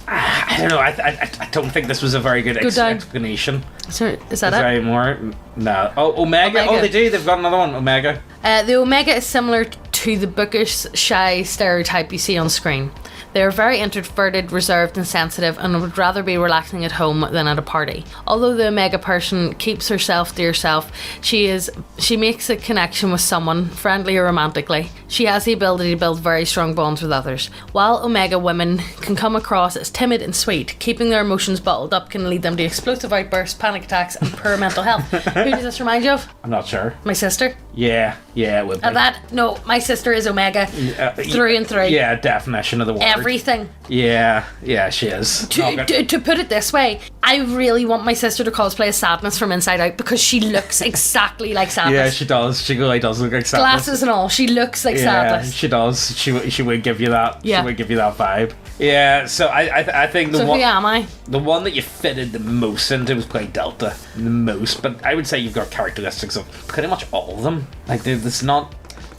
I don't know, I don't think this was a very good explanation. So, is that Is there it? any more? No. Oh, Omega. Oh, they do. They've got another one. Omega. The Omega is similar to the bookish, shy stereotype you see on screen. They are very introverted, reserved and sensitive, and would rather be relaxing at home than at a party. Although the Omega person keeps herself to herself, she makes a connection with someone, friendly or romantically. She has the ability to build very strong bonds with others. While Omega women can come across as timid and sweet, keeping their emotions bottled up can lead them to explosive outbursts, panic attacks and poor mental health. Who does this remind you of? I'm not sure. My sister. Yeah, it would be. No, my sister is Omega through and through. Yeah, definition of the word. Everything. Yeah, she is. To put it this way, I really want my sister to cosplay as Sadness from Inside Out because she looks exactly like Sadness. Yeah, she does. She really does look like Sadness. Glasses and all, she looks like Sadness. She does. She would give you that. Yeah. She would give you that vibe. Yeah, so I think the one. Who am I? The one that you fitted the most into was probably Delta. The most, but I would say you've got characteristics of pretty much all of them. Like there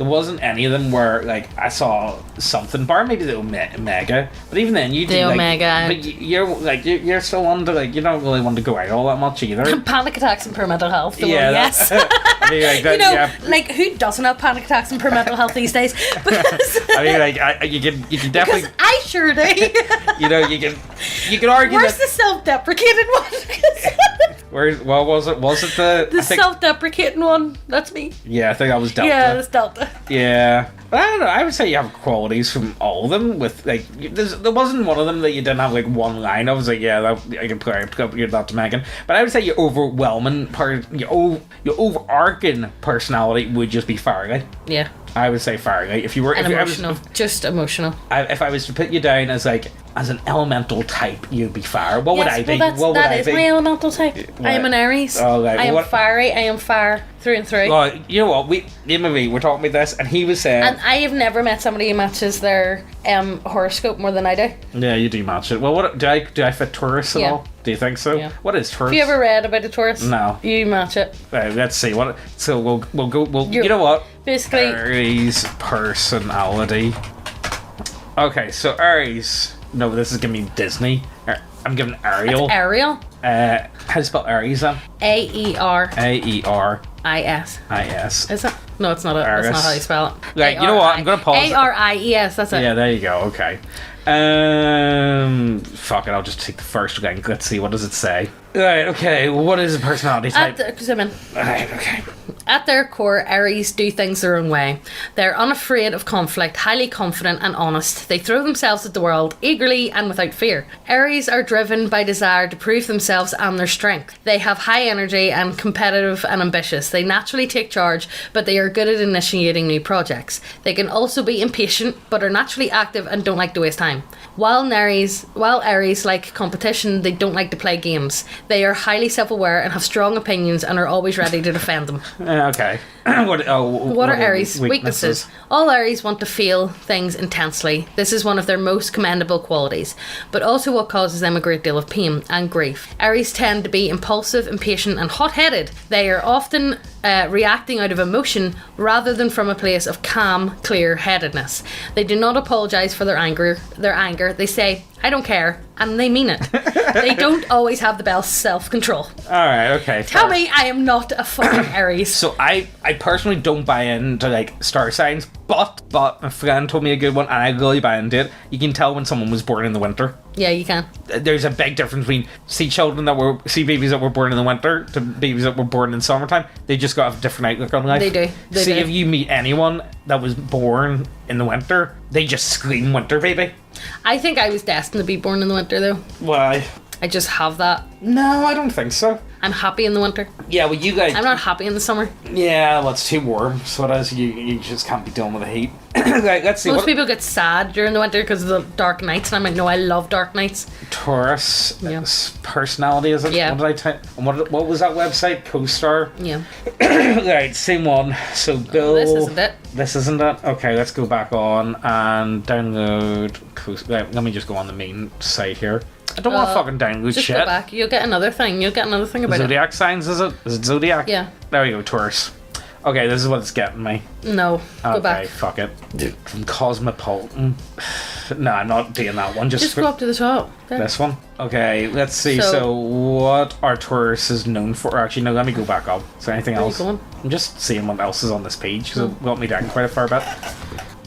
wasn't any of them where like I saw something, bar maybe the Omega, but even then you do Omega. But you're still one to like you don't really want to go out all that much either. Panic attacks and poor mental health. Yes. I mean, like that, like who doesn't have panic attacks and poor mental health these days? Because I mean, like you can definitely. Because I sure do. You can argue. Where's the self-deprecating one? What was it? Was it the self-deprecating one? That's me. Yeah, I think that was Delta. Yeah, that's Delta. Yeah. But I don't know, I would say you have qualities from all of them with, like, there wasn't one of them that you didn't have, like, one line. I was like, yeah, I can put up that to Megan. But I would say your overwhelming your overarching personality would just be Farley. Yeah. I would say Farley. If you were... emotional. Just emotional. If I was to put you down as, like, as an elemental type, you'd be fire. What would I be? That is my elemental type. I am an Aries. Oh, right. I am fiery. I am fire through and through. Well, you know what? Him and me were talking about this, and he was saying... And I have never met somebody who matches their horoscope more than I do. Yeah, you do match it. Well, what do I fit Taurus at all? Do you think so? Yeah. What is Taurus? Have you ever read about a Taurus? No. You match it. Right, let's see. So we'll go. You know what? Basically, Aries personality. Okay, so Aries. No, this is giving me Disney. I'm giving Ariel. That's Ariel. How do you spell Aries then? Aeris. Aeris. Is it? No, it's not. That's not how you spell it. Right. You know what? I'm gonna pause. Aries. That's it. Yeah, there you go. Okay. Fuck it. I'll just take the first link. Let's see. What does it say? Right. Okay. What is a personality type? Zoom in. Right. Okay. At their core, Aries do things their own way. They're unafraid of conflict, highly confident and honest. They throw themselves at the world eagerly and without fear. Aries are driven by desire to prove themselves and their strength. They have high energy and competitive and ambitious. They naturally take charge, but they are good at initiating new projects. They can also be impatient, but are naturally active and don't like to waste time. While Aries like competition, they don't like to play games. They are highly self-aware and have strong opinions and are always ready to defend them. Okay. What are Aries' weaknesses? All Aries want to feel things intensely. This is one of their most commendable qualities, but also what causes them a great deal of pain and grief. Aries tend to be impulsive, impatient and hot-headed. They are often reacting out of emotion rather than from a place of calm, clear-headedness. They do not apologise for their anger. They say, I don't care, and they mean it. They don't always have the best self-control. Alright, okay. Tell me I am not a fucking Aries. So I personally don't buy into like star signs, but my friend told me a good one and I really buy into it. You can tell when someone was born in the winter. Yeah, you can. There's a big difference between babies that were born in the winter to babies that were born in summertime. They just got a different outlook on life. They do. If you meet anyone that was born in the winter, they just scream winter baby. I think I was destined to be born in the winter though. Why? I just have that. No, I don't think so. I'm happy in the winter. Yeah, well, you guys... I'm not happy in the summer. Yeah, well, it's too warm, so it is. You just can't be dealing with the heat. Right, let's see. Most people get sad during the winter because of the dark nights, and I'm like, no, I love dark nights. Taurus Yeah. personality, is it? Yeah. What did I type? What was that website? CoStar? Yeah. Right, same one. So, Bill... This isn't it. This isn't it? Okay, let's go back on and download... Right, let me just go on the main site here. I don't want to fucking download just shit. Go back. You'll get another thing. about Zodiac signs, is it? Is it Zodiac? Yeah. There we go, Taurus. Okay, this is what it's getting me. No, go back. Okay, fuck it. From Cosmopolitan. No, I'm not doing that one. Just go up to the top. There. This one? Okay, let's see. So what are Tauruses known for? Actually, no, let me go back up. Is there anything else? Where are you I'm just seeing what else is on this page because it got me down quite a far bit.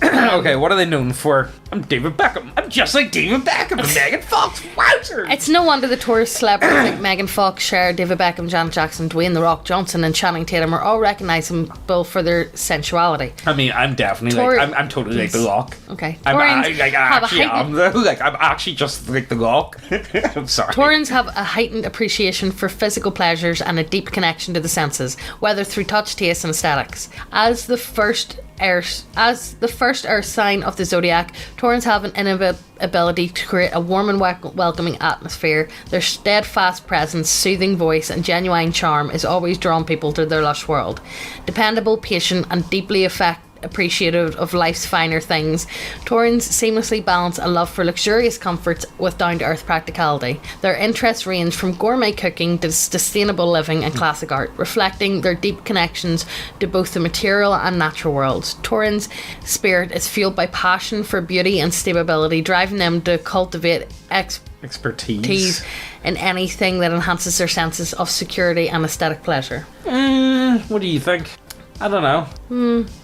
Okay, what are they known for? I'm David Beckham. I'm just like David Beckham and Megan Fox. Wowzer! It's no wonder the tourist celebrities like Megan Fox, Cher, David Beckham, Janet Jackson, Dwayne "The Rock" Johnson, and Channing Tatum are all recognisable for their sensuality. I mean, I'm definitely I'm totally like The Rock. Okay. I actually am though. Like, I'm actually just like The Rock. I'm sorry. Taurans have a heightened appreciation for physical pleasures and a deep connection to the senses, whether through touch, taste, and aesthetics. As the first earth sign of the zodiac, Taurans have an ability to create a warm and welcoming atmosphere. Their steadfast presence, soothing voice, and genuine charm is always drawn people to their lush world. Dependable, patient, and deeply appreciative of life's finer things, Taurans seamlessly balance a love for luxurious comforts with down-to-earth practicality. Their interests range from gourmet cooking to sustainable living and classic art, reflecting their deep connections to both the material and natural worlds. Taurans' spirit is fueled by passion for beauty and stability, driving them to cultivate expertise in anything that enhances their senses of security and aesthetic pleasure. What do you think? I don't know.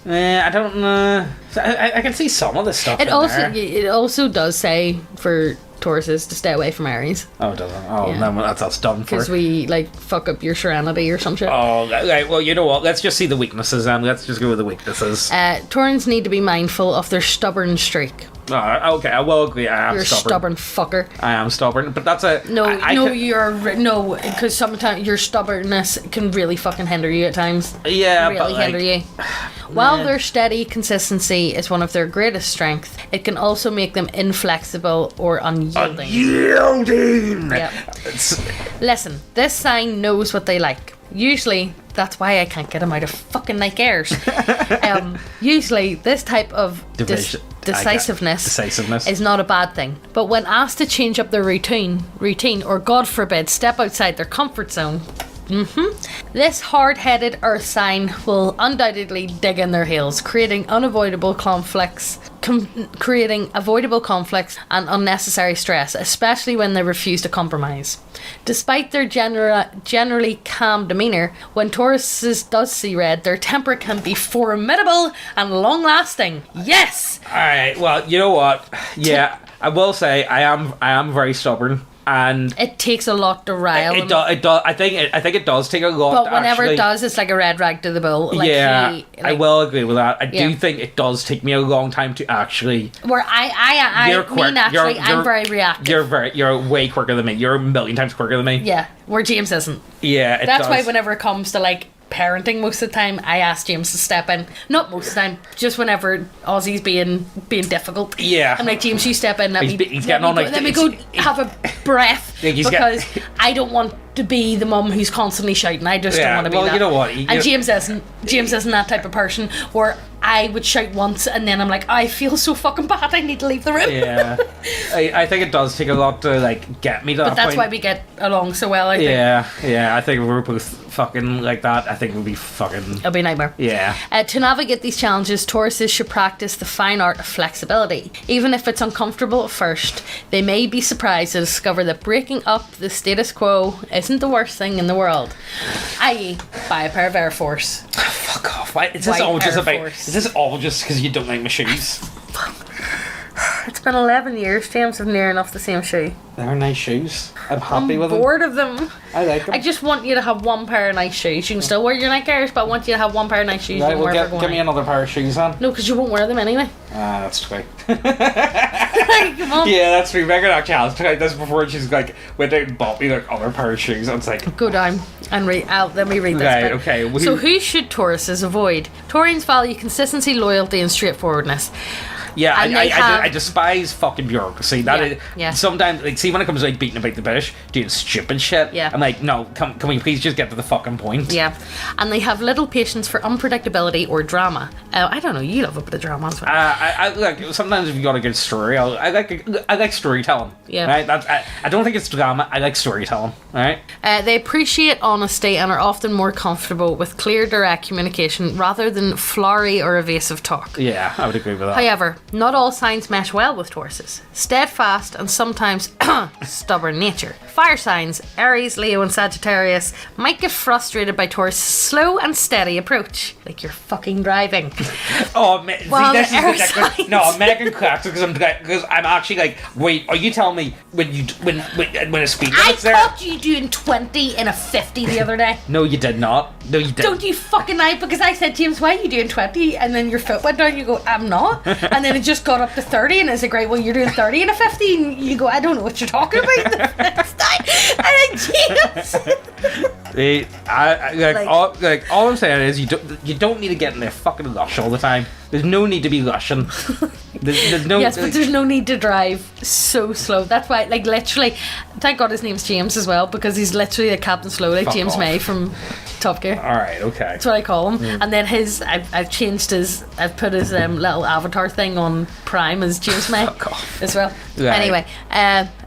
I don't know. I can see some of the stuff. It also does say for Tauruses to stay away from Aries. Oh, it doesn't. Oh, yeah. No, that's done for. Because we like fuck up your serenity or some shit. Oh, right. Well, you know what? Let's just see the weaknesses, and let's just go with the weaknesses. Taurans need to be mindful of their stubborn streak. Okay, I will agree. You're a stubborn fucker. I am stubborn, but that's a because sometimes your stubbornness can really fucking hinder you at times. Yeah, really hinder you. While their steady consistency is one of their greatest strengths, it can also make them inflexible or unyielding. Yep. Listen, this sign knows what they like. Usually, that's why I can't get them out of fucking Nike Airs. Usually, this type of decisiveness is not a bad thing. But when asked to change up their routine, or God forbid, step outside their comfort zone, this hard-headed earth sign will undoubtedly dig in their heels, creating avoidable conflicts and unnecessary stress, especially when they refuse to compromise. Despite their generally calm demeanour, when Tauruses does see red, their temper can be formidable and long-lasting. Yes! Alright, well, you know what? Yeah, I will say I am very stubborn. and it takes a lot to rile it does. I think it does take a lot. But whenever it does, it's like a red rag to the bull. Like I will agree with that. I do think it does take me a long time to actually. Where I'm very reactive. You're way quicker than me. You're a million times quicker than me. Yeah, where James isn't. Yeah, that's why whenever it comes to like parenting, most of the time I ask James to step in. Not most of the time, just whenever Ozzy's being difficult. Yeah, I'm like, James, you step in. Let me go have a breath because I don't want to be the mum who's constantly shouting. I just don't want to be that. You know what? And James isn't that type of person where I would shout once and then I'm like, I feel so fucking bad, I need to leave the room. Yeah. I think it does take a lot to like get me to that point. But that's why we get along so well, I think. Yeah, I think if we were both fucking like that, I think we'd be fucking... It'll be a nightmare. Yeah. To navigate these challenges, Tauruses should practice the fine art of flexibility. Even if it's uncomfortable at first, they may be surprised to discover that breaking up the status quo isn't the worst thing in the world. I.e., buy a pair of Air Force. Fuck off. Is this all just because you don't like my shoes? It's been 11 years, James, of near enough the same shoe. They're nice shoes. I'm happy with them. I'm bored of them. I like them. I just want you to have one pair of nice shoes. You can still wear your Nike Airs, but I want you to have one pair of nice shoes. Right, well, give me another pair of shoes, then. No, because you won't wear them anyway. That's true. Come on. Yeah, that's true. Megan actually has tried this before. She's like, went out and bought me like other pair of shoes. And it's like... Go down and let me read this right, bit. Okay. So who should Tauruses avoid? Taurians value consistency, loyalty and straightforwardness. Yeah, I despise fucking bureaucracy. Yeah. Sometimes, like, see, when it comes to like beating about the bush, doing stupid shit. Yeah. I'm like, no, can we please just get to the fucking point? Yeah, and they have little patience for unpredictability or drama. I don't know. You love a bit of drama as well. I like sometimes if you got a good story, I like storytelling. Yeah. Right. I don't think it's drama. I like storytelling. All right. They appreciate honesty and are often more comfortable with clear, direct communication rather than flowery or evasive talk. Yeah, I would agree with that. However, not all signs mesh well with Tauruses. Steadfast and sometimes stubborn nature. Fire signs, Aries, Leo and Sagittarius, might get frustrated by Taurus' slow and steady approach. Like you're fucking driving. Oh, well, this is ridiculous. No, Megan cracks because I'm actually like, wait, are you telling me when a speed limit's there? I caught you doing 20 in a 50 the other day. No, you did not. No, you didn't. Don't you fucking lie, because I said, James, why are you doing 20? And then your foot went down, you go, I'm not. And then it just got up to 30 and it's like, right, well, you're doing 30 in a 50 and you go, I don't know what you're talking about the next time. And then James. All I'm saying is you don't need to get in there fucking lush all the time. There's no need to be lushing. There's no... Yes, but there's no need to drive so slow. That's why, like, literally, thank God his name's James as well, because he's literally a Captain Slow, like James May from Top Gear. Alright, okay. That's what I call him. And then I've put his little avatar thing on Prime as James May as well. Right. Anyway,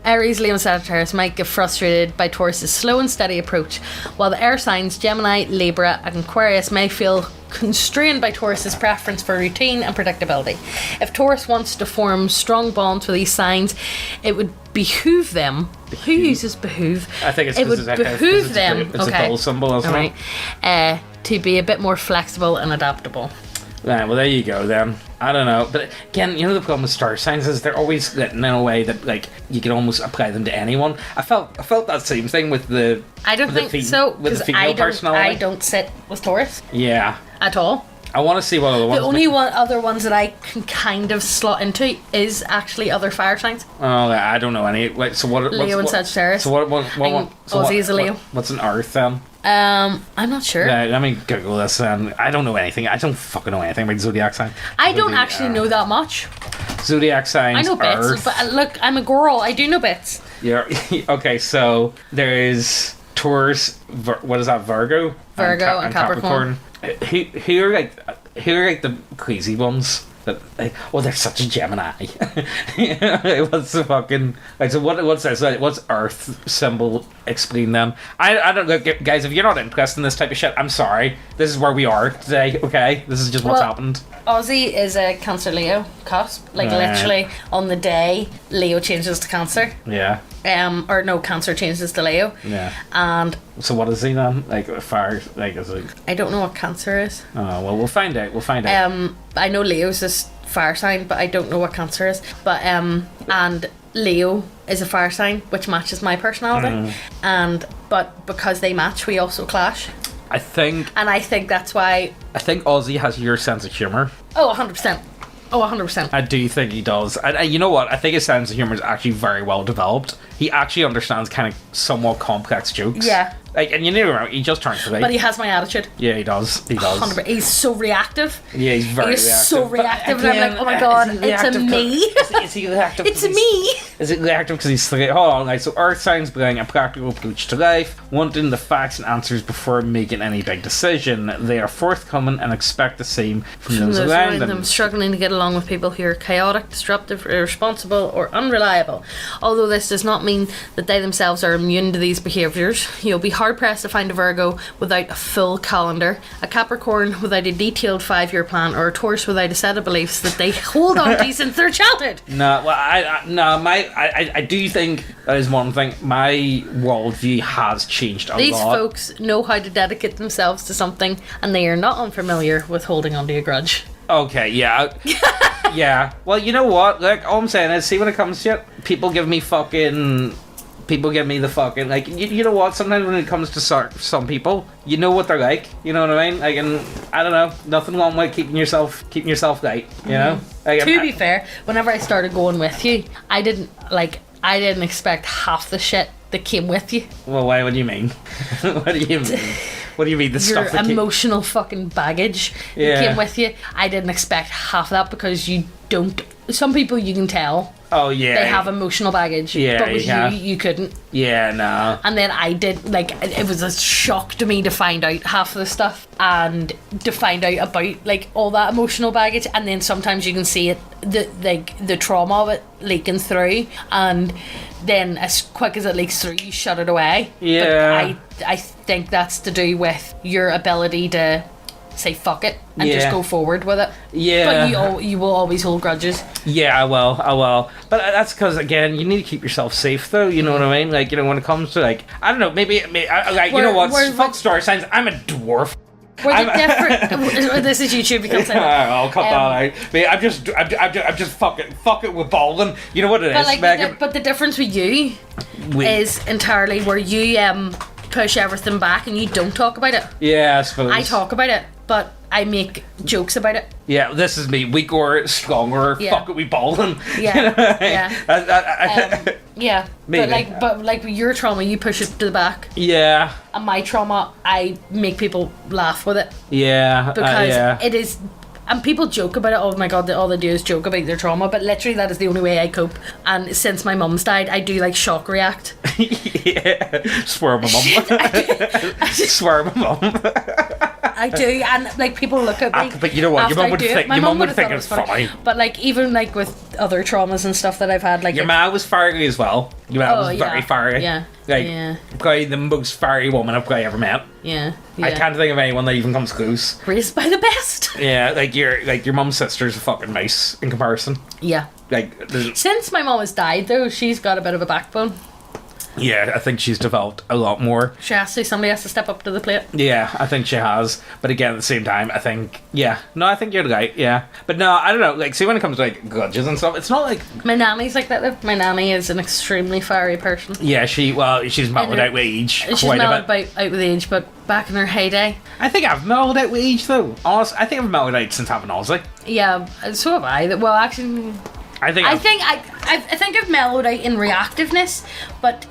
Aries, Leo and Sagittarius might get frustrated by Taurus' slow and steady approach, while the air signs Gemini, Libra and Aquarius may feel constrained by Taurus' preference for routine and predictability. If Taurus wants to form strong bonds with these signs, it would behoove them. Who uses behoove? I think it would behoove them. It's a dull symbol, isn't it? To be a bit more flexible and adaptable. Right, well, there you go then. I don't know, but again, you know the problem with star signs is they're always written in a way that like you can almost apply them to anyone. I felt that same thing with the. I don't think so because I don't sit with Taurus. Yeah. At all. I want to see what other ones. The only other ones that I can kind of slot into is actually other fire signs. Oh, I don't know any. Like, so what? Leo and Sagittarius. So what? Ozzy is a Leo. What's an Earth then? I'm not sure. Yeah, let me Google this. I don't know anything. I don't fucking know anything about zodiac sign. I don't actually know that much. Zodiac signs. I know bits, but look, I'm a girl. I do know bits. Yeah. Okay, so there is Taurus. What is that? Virgo and Capricorn. Who are like the crazy ones that like, oh, they're such a Gemini. What's the fucking like? So what's this? Like, what's Earth symbol? Explain them. I don't know, guys. If you're not interested in this type of shit, I'm sorry. This is where we are today. Okay, this is just what's happened. Ozzy is a Cancer Leo cusp. Like literally on the day Leo changes to Cancer. Yeah. Or no, Cancer changes to Leo. Yeah. And so what is he then? Like fire? Like is it? I don't know what Cancer is. Oh well, we'll find out. I know Leo's this fire sign, but I don't know what Cancer is. But and Leo is a fire sign, which matches my personality, but because they match, we also clash. I think that's why. I think Ozzy has your sense of humour. Oh, 100%. Oh, 100%. I do think he does. And you know what? I think his sense of humour is actually very well developed. He actually understands kind of somewhat complex jokes. Yeah. Like, and you know, he just turns to me. But he has my attitude. Yeah, he does. He does. 100%. He's so reactive. Yeah, he's very reactive. He's so reactive. Again, and I'm like, oh my god, it's a me. Is he reactive? It's me. Is it reactive because he's like, hold on, like, so Earth signs bring a practical approach to life, wanting the facts and answers before making any big decision. They are forthcoming and expect the same from those around them. Struggling to get along with people who are chaotic, disruptive, irresponsible, or unreliable. Although this does not mean that they themselves are immune to these behaviours. You'll be hard pressed to find a Virgo without a full calendar, a Capricorn without a detailed 5-year plan, or a Taurus without a set of beliefs that they hold on to since their childhood. No, well, I do think that is one thing. My worldview has changed a lot. These folks know how to dedicate themselves to something, and they are not unfamiliar with holding onto a grudge. Okay, yeah. Yeah. Well, you know what? Like, all I'm saying is, see, when it comes to it, people give me the fucking, like, you know what, sometimes when it comes to some people, you know what they're like, you know what I mean? Like, and I don't know, nothing wrong with keeping yourself light, you know? Like, to be fair, whenever I started going with you, I didn't expect half the shit that came with you. Well, why? What do you mean? What do you mean? What do you mean? The stuff that emotional fucking baggage that came with you. I didn't expect half of that because you don't. Some people you can tell. Oh yeah. They have emotional baggage. Yeah, but with you couldn't. Yeah, no. And then I did, like, it was a shock to me to find out half of the stuff and to find out about, like, all that emotional baggage. And then sometimes you can see it, the trauma of it leaking through, and then as quick as it leaks through, you shut it away. Yeah. But I think that's to do with your ability to say fuck it and just go forward with it. Yeah. But you will always hold grudges. Yeah, I will. But that's because, again, you need to keep yourself safe, though. You know what I mean? Like, you know, when it comes to, like, I don't know, maybe like, you know what? Fuck star signs. I'm a dwarf. This is YouTube because I'll cut that out. Mate, I'm just fucking with balling. You know what it is, like, Megan? But the difference with you is entirely where you push everything back and you don't talk about it. Yeah, I suppose. I talk about it, but I make jokes about it. Yeah, this is me. Weaker, stronger. Fuck it, we balling. Yeah, you know? Yeah. Maybe. But like your trauma, you push it to the back. Yeah. And my trauma, I make people laugh with it. Yeah. Because it is. And people joke about it. Oh my god, all they do is joke about their trauma. But literally, that is the only way I cope. And since my mum's died, I do like shock react. Yeah. Swear my mum. Swear my mum. I do, and like people look at me. But you know what? Your mum would think it's funny. But like even like with other traumas and stuff that I've had, like your ma was fiery as well. Your ma was very fiery. Yeah. Like probably the most fiery woman I've probably ever met. Yeah. I can't think of anyone that even comes close. Raised by the best. Yeah, like your mum's sister's a fucking mouse in comparison. Yeah. Like since my mum has died though, she's got a bit of a backbone. Yeah, I think she's developed a lot more. Somebody has to step up to the plate. Yeah, I think she has. But again, at the same time, I think I think you're right, yeah. But no, I don't know, like, see, when it comes to, like, grudges and stuff, it's not like... My nanny's like that, though. My nanny is an extremely fiery person. Yeah, she's mellowed out with age. She's mellowed out with age, but back in her heyday... I think I've mellowed out with age, though. Honestly, I think I've mellowed out since having Ozzy. Yeah, so have I. Well, actually... I think I've mellowed out in reactiveness, but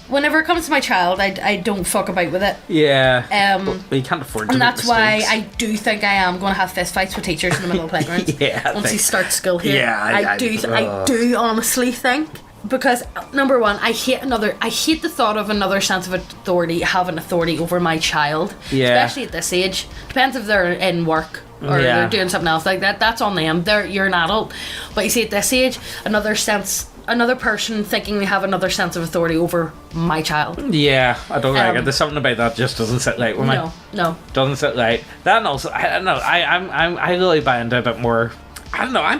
whenever it comes to my child, I don't fuck about with it. Yeah. But you can't afford to. And that's why I do think I am going to have fist fights with teachers in the middle of the playground. Once he starts school here. Yeah. I do honestly think. Because number one, I hate the thought of another sense of authority having authority over my child. Yeah. Especially at this age. Depends if they're in work or they're doing something else like that. That's on them. You're an adult. But you see, at this age, another person thinking they have another sense of authority over my child. Yeah, I don't like it. There's something about that just doesn't sit right with me. No. Doesn't sit right. That, and also, I don't know. I really buy into a bit more. I don't know. I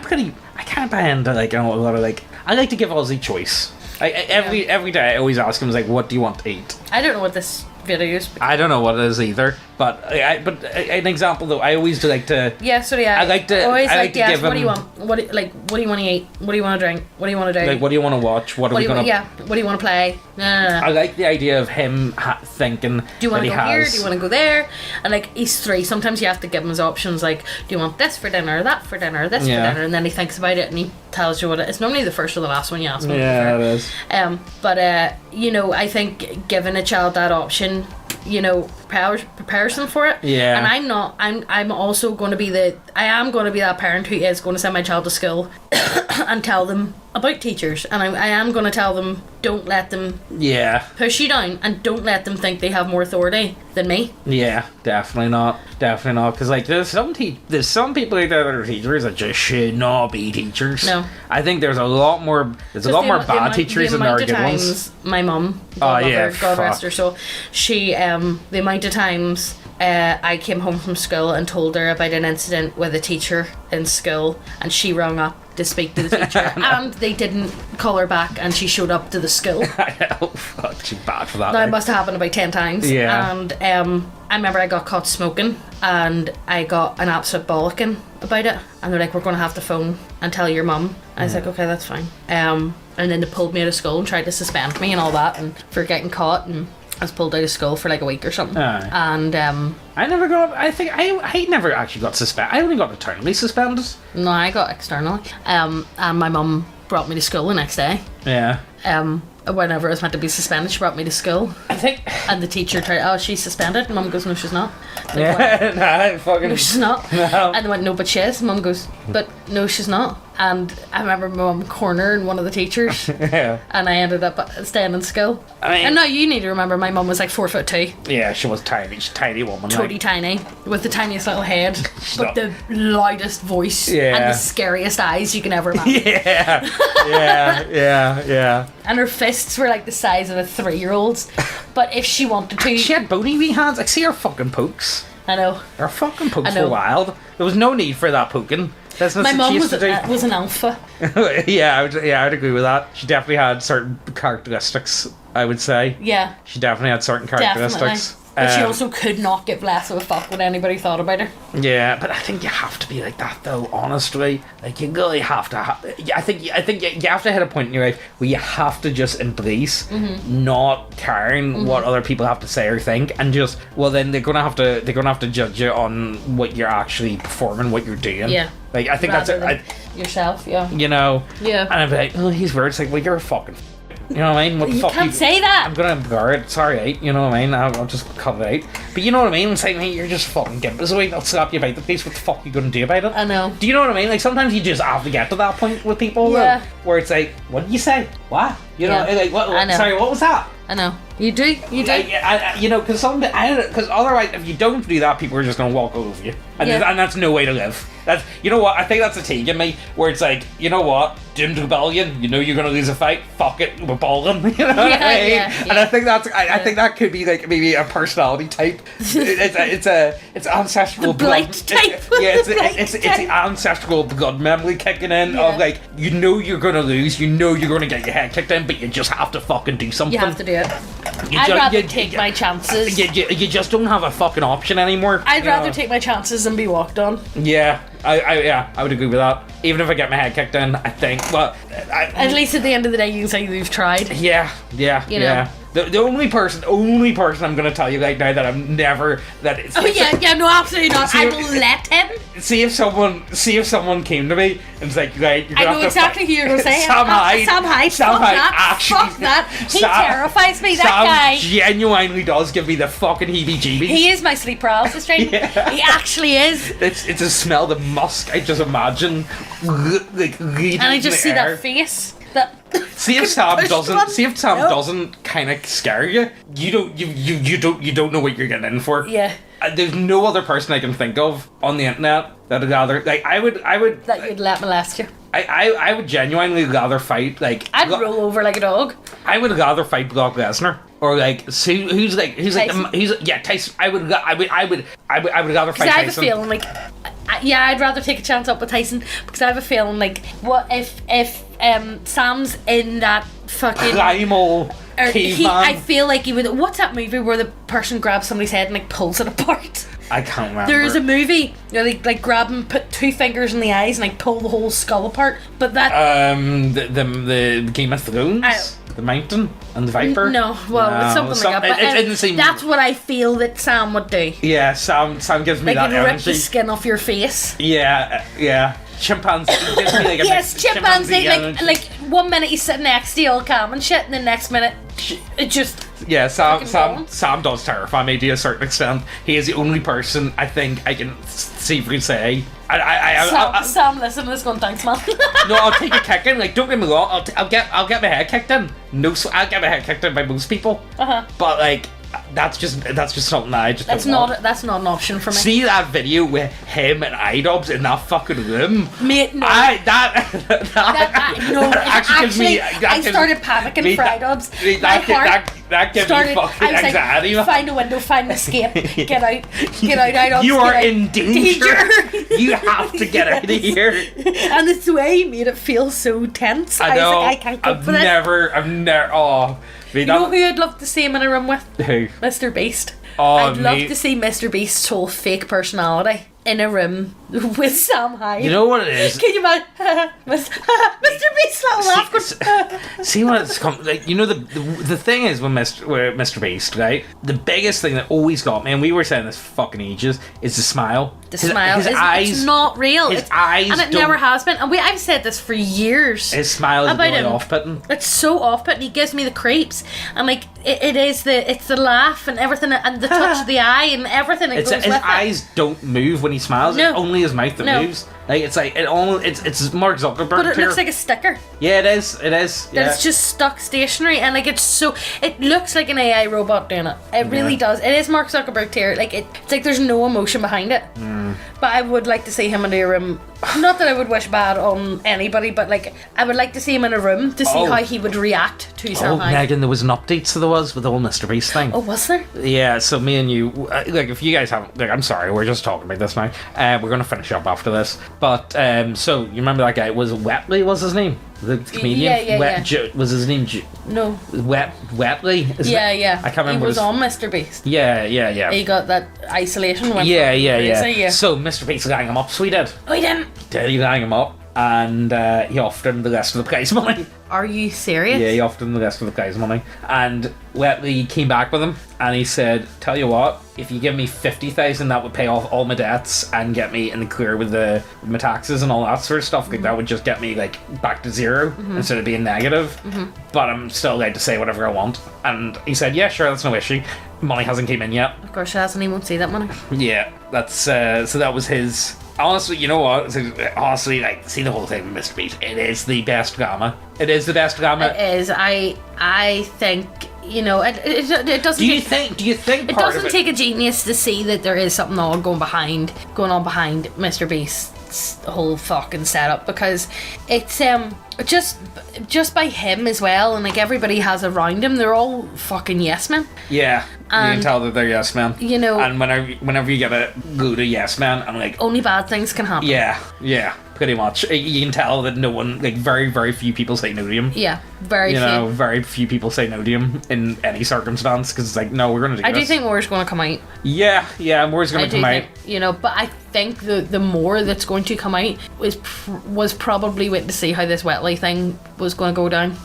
can't buy into, like, a lot of, like, I like to give Ozzy choice. Every day I always ask him, like, what do you want to eat? I don't know what this video is. I don't know what it is either. But an example though, I always do like to. Yeah, so yeah. I like to. Always I like to yes, give what do you him. want? What do you want to eat? What do you want to drink? What do you want to do? Like, what do you want to watch? What are we gonna? Yeah. What do you want to play? No. I like the idea of him thinking. Do you want that to go he here? has... Do you want to go there? And like he's 3. Sometimes you have to give him his options. Like, do you want this for dinner? That for dinner? This for dinner? And then he thinks about it and he tells you what it is. Normally the first or the last one you ask him. Yeah, it is. But you know, I think giving a child that option, you know, prepares them for it. Yeah. And I'm also going to be I am going to be that parent who is going to send my child to school and tell them about teachers, and I am going to tell them, don't let them push you down, and don't let them think they have more authority than me. Yeah, definitely not, because like there's some people out there that are teachers that just should not be teachers. No, I think there's a lot more bad teachers than there are good ones. My mum, God rest her soul, she the amount of times I came home from school and told her about an incident with a teacher in school, and she rang up to speak to the teacher and they didn't call her back, and she showed up to the school. I know, fuck, she's bad for that. Now, it must have happened about 10 times. Yeah. And I remember I got caught smoking and I got an absolute bollocking about it, and they're like, we're going to have to phone and tell your mum. I was like, okay, that's fine. And then they pulled me out of school and tried to suspend me and all that, and for getting caught, and I was pulled out of school for like a week or something. And I never got. I think I never actually got suspended. I only got eternally suspended. No, I got externally. And my mum brought me to school the next day. Yeah. Whenever I was meant to be suspended, she brought me to school. I think. And the teacher tried, oh, she's suspended. And Mum goes, no, she's not. Like, yeah, fucking. No, she's not. No. And they went, no, but she is. Mum goes, but no, she's not. And I remember my mum cornering one of the teachers. Yeah. And I ended up staying in school. And now you need to remember, my mum was like 4'2". Yeah, she was tiny. She's a tiny woman. Totally tiny, with the tiniest little head, but the loudest voice, and the scariest eyes you can ever imagine. Yeah. And her fists were like the size of a 3-year-old's. But if she wanted to, she had bony wee hands. I see her fucking pokes. I know. Her fucking pokes were wild. There was no need for that poking. That's what my mum was an alpha. I would agree with that. She definitely had certain characteristics, I would say. Yeah. She definitely had certain characteristics. Definitely. But she also could not give less of a fuck what anybody thought about her. Yeah, but I think you have to be like that, though. Honestly, like you really have to. I think you have to hit a point in your life where you have to just embrace not caring what other people have to say or think, and just then they're gonna have to judge you on what you're actually performing, what you're doing. Yeah. Like I think rather that's it. Yourself, yeah. You know. Yeah. And I'm like, oh, he's weird. It's like, well, you're a fucking. You know what I mean? What the you fuck can't say that. I'm gonna blur it. Sorry, right? You know what I mean? I'll just cut it out. But you know what I mean? It's like, mate, you're just fucking gimpers away. I'll slap you about the face. What the fuck are you gonna do about it? I know. Do you know what I mean? Like sometimes you just have to get to that point with people. Yeah. Where it's like, what did you say? What? You know? Like what? I know. Sorry, what was that? I know. You do. You know, because otherwise, if you don't do that, people are just gonna walk over you, and that's no way to live. That's, you know what? I think that's a take in me where it's like, you know what? Doomed rebellion. You know you're gonna lose a fight. Fuck it, we're balling. You know what I mean? And I think I think that could be like maybe a personality type. It's ancestral blight blood. type. It's the ancestral blood memory kicking in of like, you know you're gonna lose. You know you're gonna get your head kicked in, but you just have to fucking do something. You have to do it. I'd rather take my chances. You just don't have a fucking option anymore. I'd rather take my chances and be walked on. Yeah, I would agree with that. Even if I get my head kicked in, I think. Well, at least at the end of the day, you can say you've tried. Yeah. You know? The only person I'm gonna tell you right now that I'm never that. No, absolutely not. I will let him. See if someone came to me and was like, right, you're gonna I know exactly who you're gonna say. Sam Hyde. Fuck that. He terrifies me. That guy genuinely does give me the fucking heebie-jeebies. He is my sleep paralysis dream. He actually is. It's a smell, the musk. I just imagine, like, and I just see that face. See if Sam doesn't kind of scare you. You don't know what you're getting in for. Yeah. There's no other person I can think of on the internet that would rather, like, I would that you'd let molest you. I would genuinely rather fight, like, I'd roll over like a dog. I would rather fight Brock Lesnar or like who's Tyson. I would rather fight Tyson. I have a feeling like I'd rather take a chance up with Tyson, because I have a feeling like, what if Sam's in that fucking primal I feel like he would. What's that movie where the person grabs somebody's head and like pulls it apart? I can't remember. There's a movie where they like grab him, put 2 fingers in the eyes, and like pull the whole skull apart. But that the Game of Thrones, the Mountain and the Viper. No, well, it's something like that. But it's in the same. That's what I feel that Sam would do. Yeah, Sam gives me like that rip the skin off your face. Yeah. Chimpanzee gives me like a yes, chimpanzee. Like 1 minute he's sitting next to you all calm and shit, and the next minute it just. Yeah, Sam does terrify me to a certain extent. He is the only person I think I can safely say. Sam, listen to this going, thanks, man. No, I'll take a kick in. Like, don't get me wrong. I'll get my head kicked in. No, I'll get my head kicked in by most people. But like. That's just something that I just that's don't not want. That's not an option for me. See that video with him and iDubbbz in that fucking room? Mate, no. That gives me. I started panicking for iDubbbz. That gives me fucking anxiety. Like, find a window, find an escape, get out, iDubbbz. You are in danger. You have to get out of here. And it's the way he made it feel so tense. I know. was like, I can't cope with it. I've never. Oh. You know who I'd love to see him in a room with? Who? Mr. Beast. Oh, I'd love to see Mr. Beast's whole fake personality in a room with Sam Hyde. You know what it is? Can you imagine? Mr. Beast's little laugh. See what it's come like. You know the thing is with Mr. Beast, right? The biggest thing that always got me, and we were saying this fucking ages, is the smile. His eyes. It's not real. His eyes. And it never has been. And I've said this for years. His smile is really off-putting. It's so off-putting. He gives me the creeps. And like it's the laugh and everything, and the touch of the eye and everything that goes with it. His eyes don't move when he smiles. No. It's only his mouth that moves. Like it's like it's Mark Zuckerberg. But it looks like a sticker. Yeah, it is. Yeah. It's just stuck stationary, and like it looks like an AI robot doing it. It really does. It is Mark Zuckerberg tier. Like it's like there's no emotion behind it. But I would like to see him in a room. Not that I would wish bad on anybody, but like I would like to see him in a room to see how he would react to Sam Hyde. Megan, there was an update, so there was with the whole Mr. Beast thing. Oh, was there? Yeah. So me and you, like, if you guys haven't, like, I'm sorry, we're just talking about this now. We're gonna finish up after this. But so you remember that guy was Wetley? Was his name? The comedian? Yeah. Was his name? No. Wetley? Yeah. I can't remember. He was on Mr. Beast. Yeah. He got that isolation. Yeah. So Mr. Beast rang him up, so he did. Oh, he didn't? He rang him up, and he offered him the rest of the prize money. Are you serious? Yeah, he offered him the rest of the prize money. And Wetley came back with him, and he said, tell you what, if you give me 50,000, that would pay off all my debts and get me in the clear with my taxes and all that sort of stuff. Like, that would just get me, like, back to zero instead of being negative. But I'm still allowed to say whatever I want. And he said, yeah, sure, that's no issue. Money hasn't came in yet. Of course it hasn't. He won't see that money. Yeah, that's, so that was his... Honestly, you know what? Honestly, like, see the whole thing with Mr. Beast. It is the best drama. It is the best drama. It is. I think, you know, it doesn't. Do you think it doesn't take a genius to see that there is something going on behind Mr. Beast's whole fucking setup, because it's just by him as well, and like everybody has around him, they're all fucking yes men. Yeah, and you can tell that they're yes men. You know, and whenever you get a go to yes man, I'm like, only bad things can happen. Yeah, pretty much. You can tell that no one, like, very, very few people say no to him. Yeah, very few. You know, very few people say no to him in any circumstance, because it's like, no, we're going to do this. I do think more's going to come out. Yeah, more's going to come out. You know, but I think the more that's going to come out was probably waiting to see how this Wetley thing was going to go down.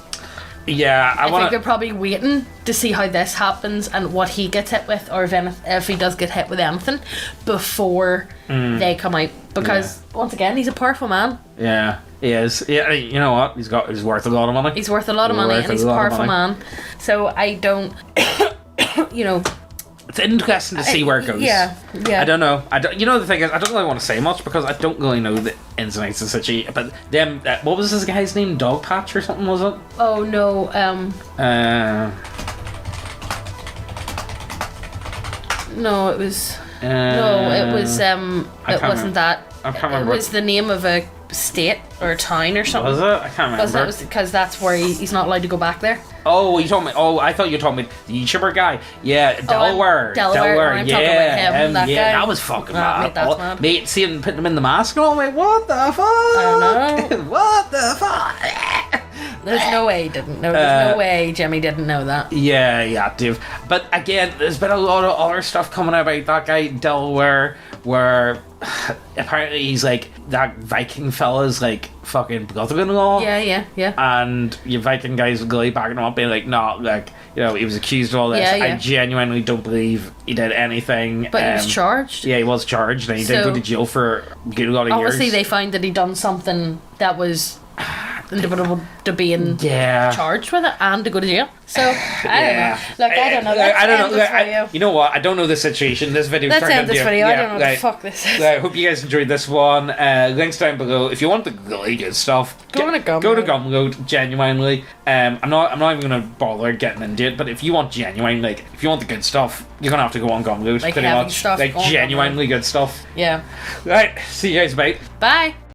Yeah, I think they're probably waiting to see how this happens and what he gets hit with, or if he does get hit with anything, before they come out. Because once again, he's a powerful man. Yeah, he is. Yeah, you know what? He's worth a lot of money. He's worth a lot of money, and he's a powerful man. So I don't, you know. It's interesting to see where it goes. Yeah. I don't know. You know, the thing is, I don't really want to say much because I don't really know the ins and outs of such a. But them, what was this guy's name? Dog Patch or something, was it? Oh no. No, it was. No, it was. It wasn't that. I can't remember. It was the name of a state or a town or something. Was it? I can't remember. Because that's where he's not allowed to go back there. Oh, you told me. Oh, I thought you told me the YouTuber guy. Yeah, Delaware. Delaware. I'm talking about him. That guy. That was fucking mad. That's mad. Mate, see him putting him in the mask and all. Wait, what the fuck? I don't know. What the fuck? There's no way he didn't know. There's no way Jimmy didn't know that. Yeah, Dave. But again, there's been a lot of other stuff coming out about that guy, Delaware, where apparently he's like, that Viking fella's like fucking brother-in-law. Yeah. And your Viking guys are really backing him up, being like, no, like, you know, he was accused of all this. Yeah. I genuinely don't believe he did anything. But he was charged. Yeah, he was charged, and he did go to jail for a good lot of years. Obviously, they found that he done something that was indubitable to being charged with it and to go to jail. So I don't know. Look, I don't know. I don't know. You know what? I don't know the situation. This video. Let's end this video. I don't know what the fuck this is. I hope you guys enjoyed this one. Links down below. If you want the really good stuff, go to Gumload. Genuinely, I'm not even gonna bother getting into it. But if you want genuine, like, if you want the good stuff, you're gonna have to go on Gumload. Like pretty much, stuff, like genuinely good stuff. Yeah. Right. See you guys, mate. Bye.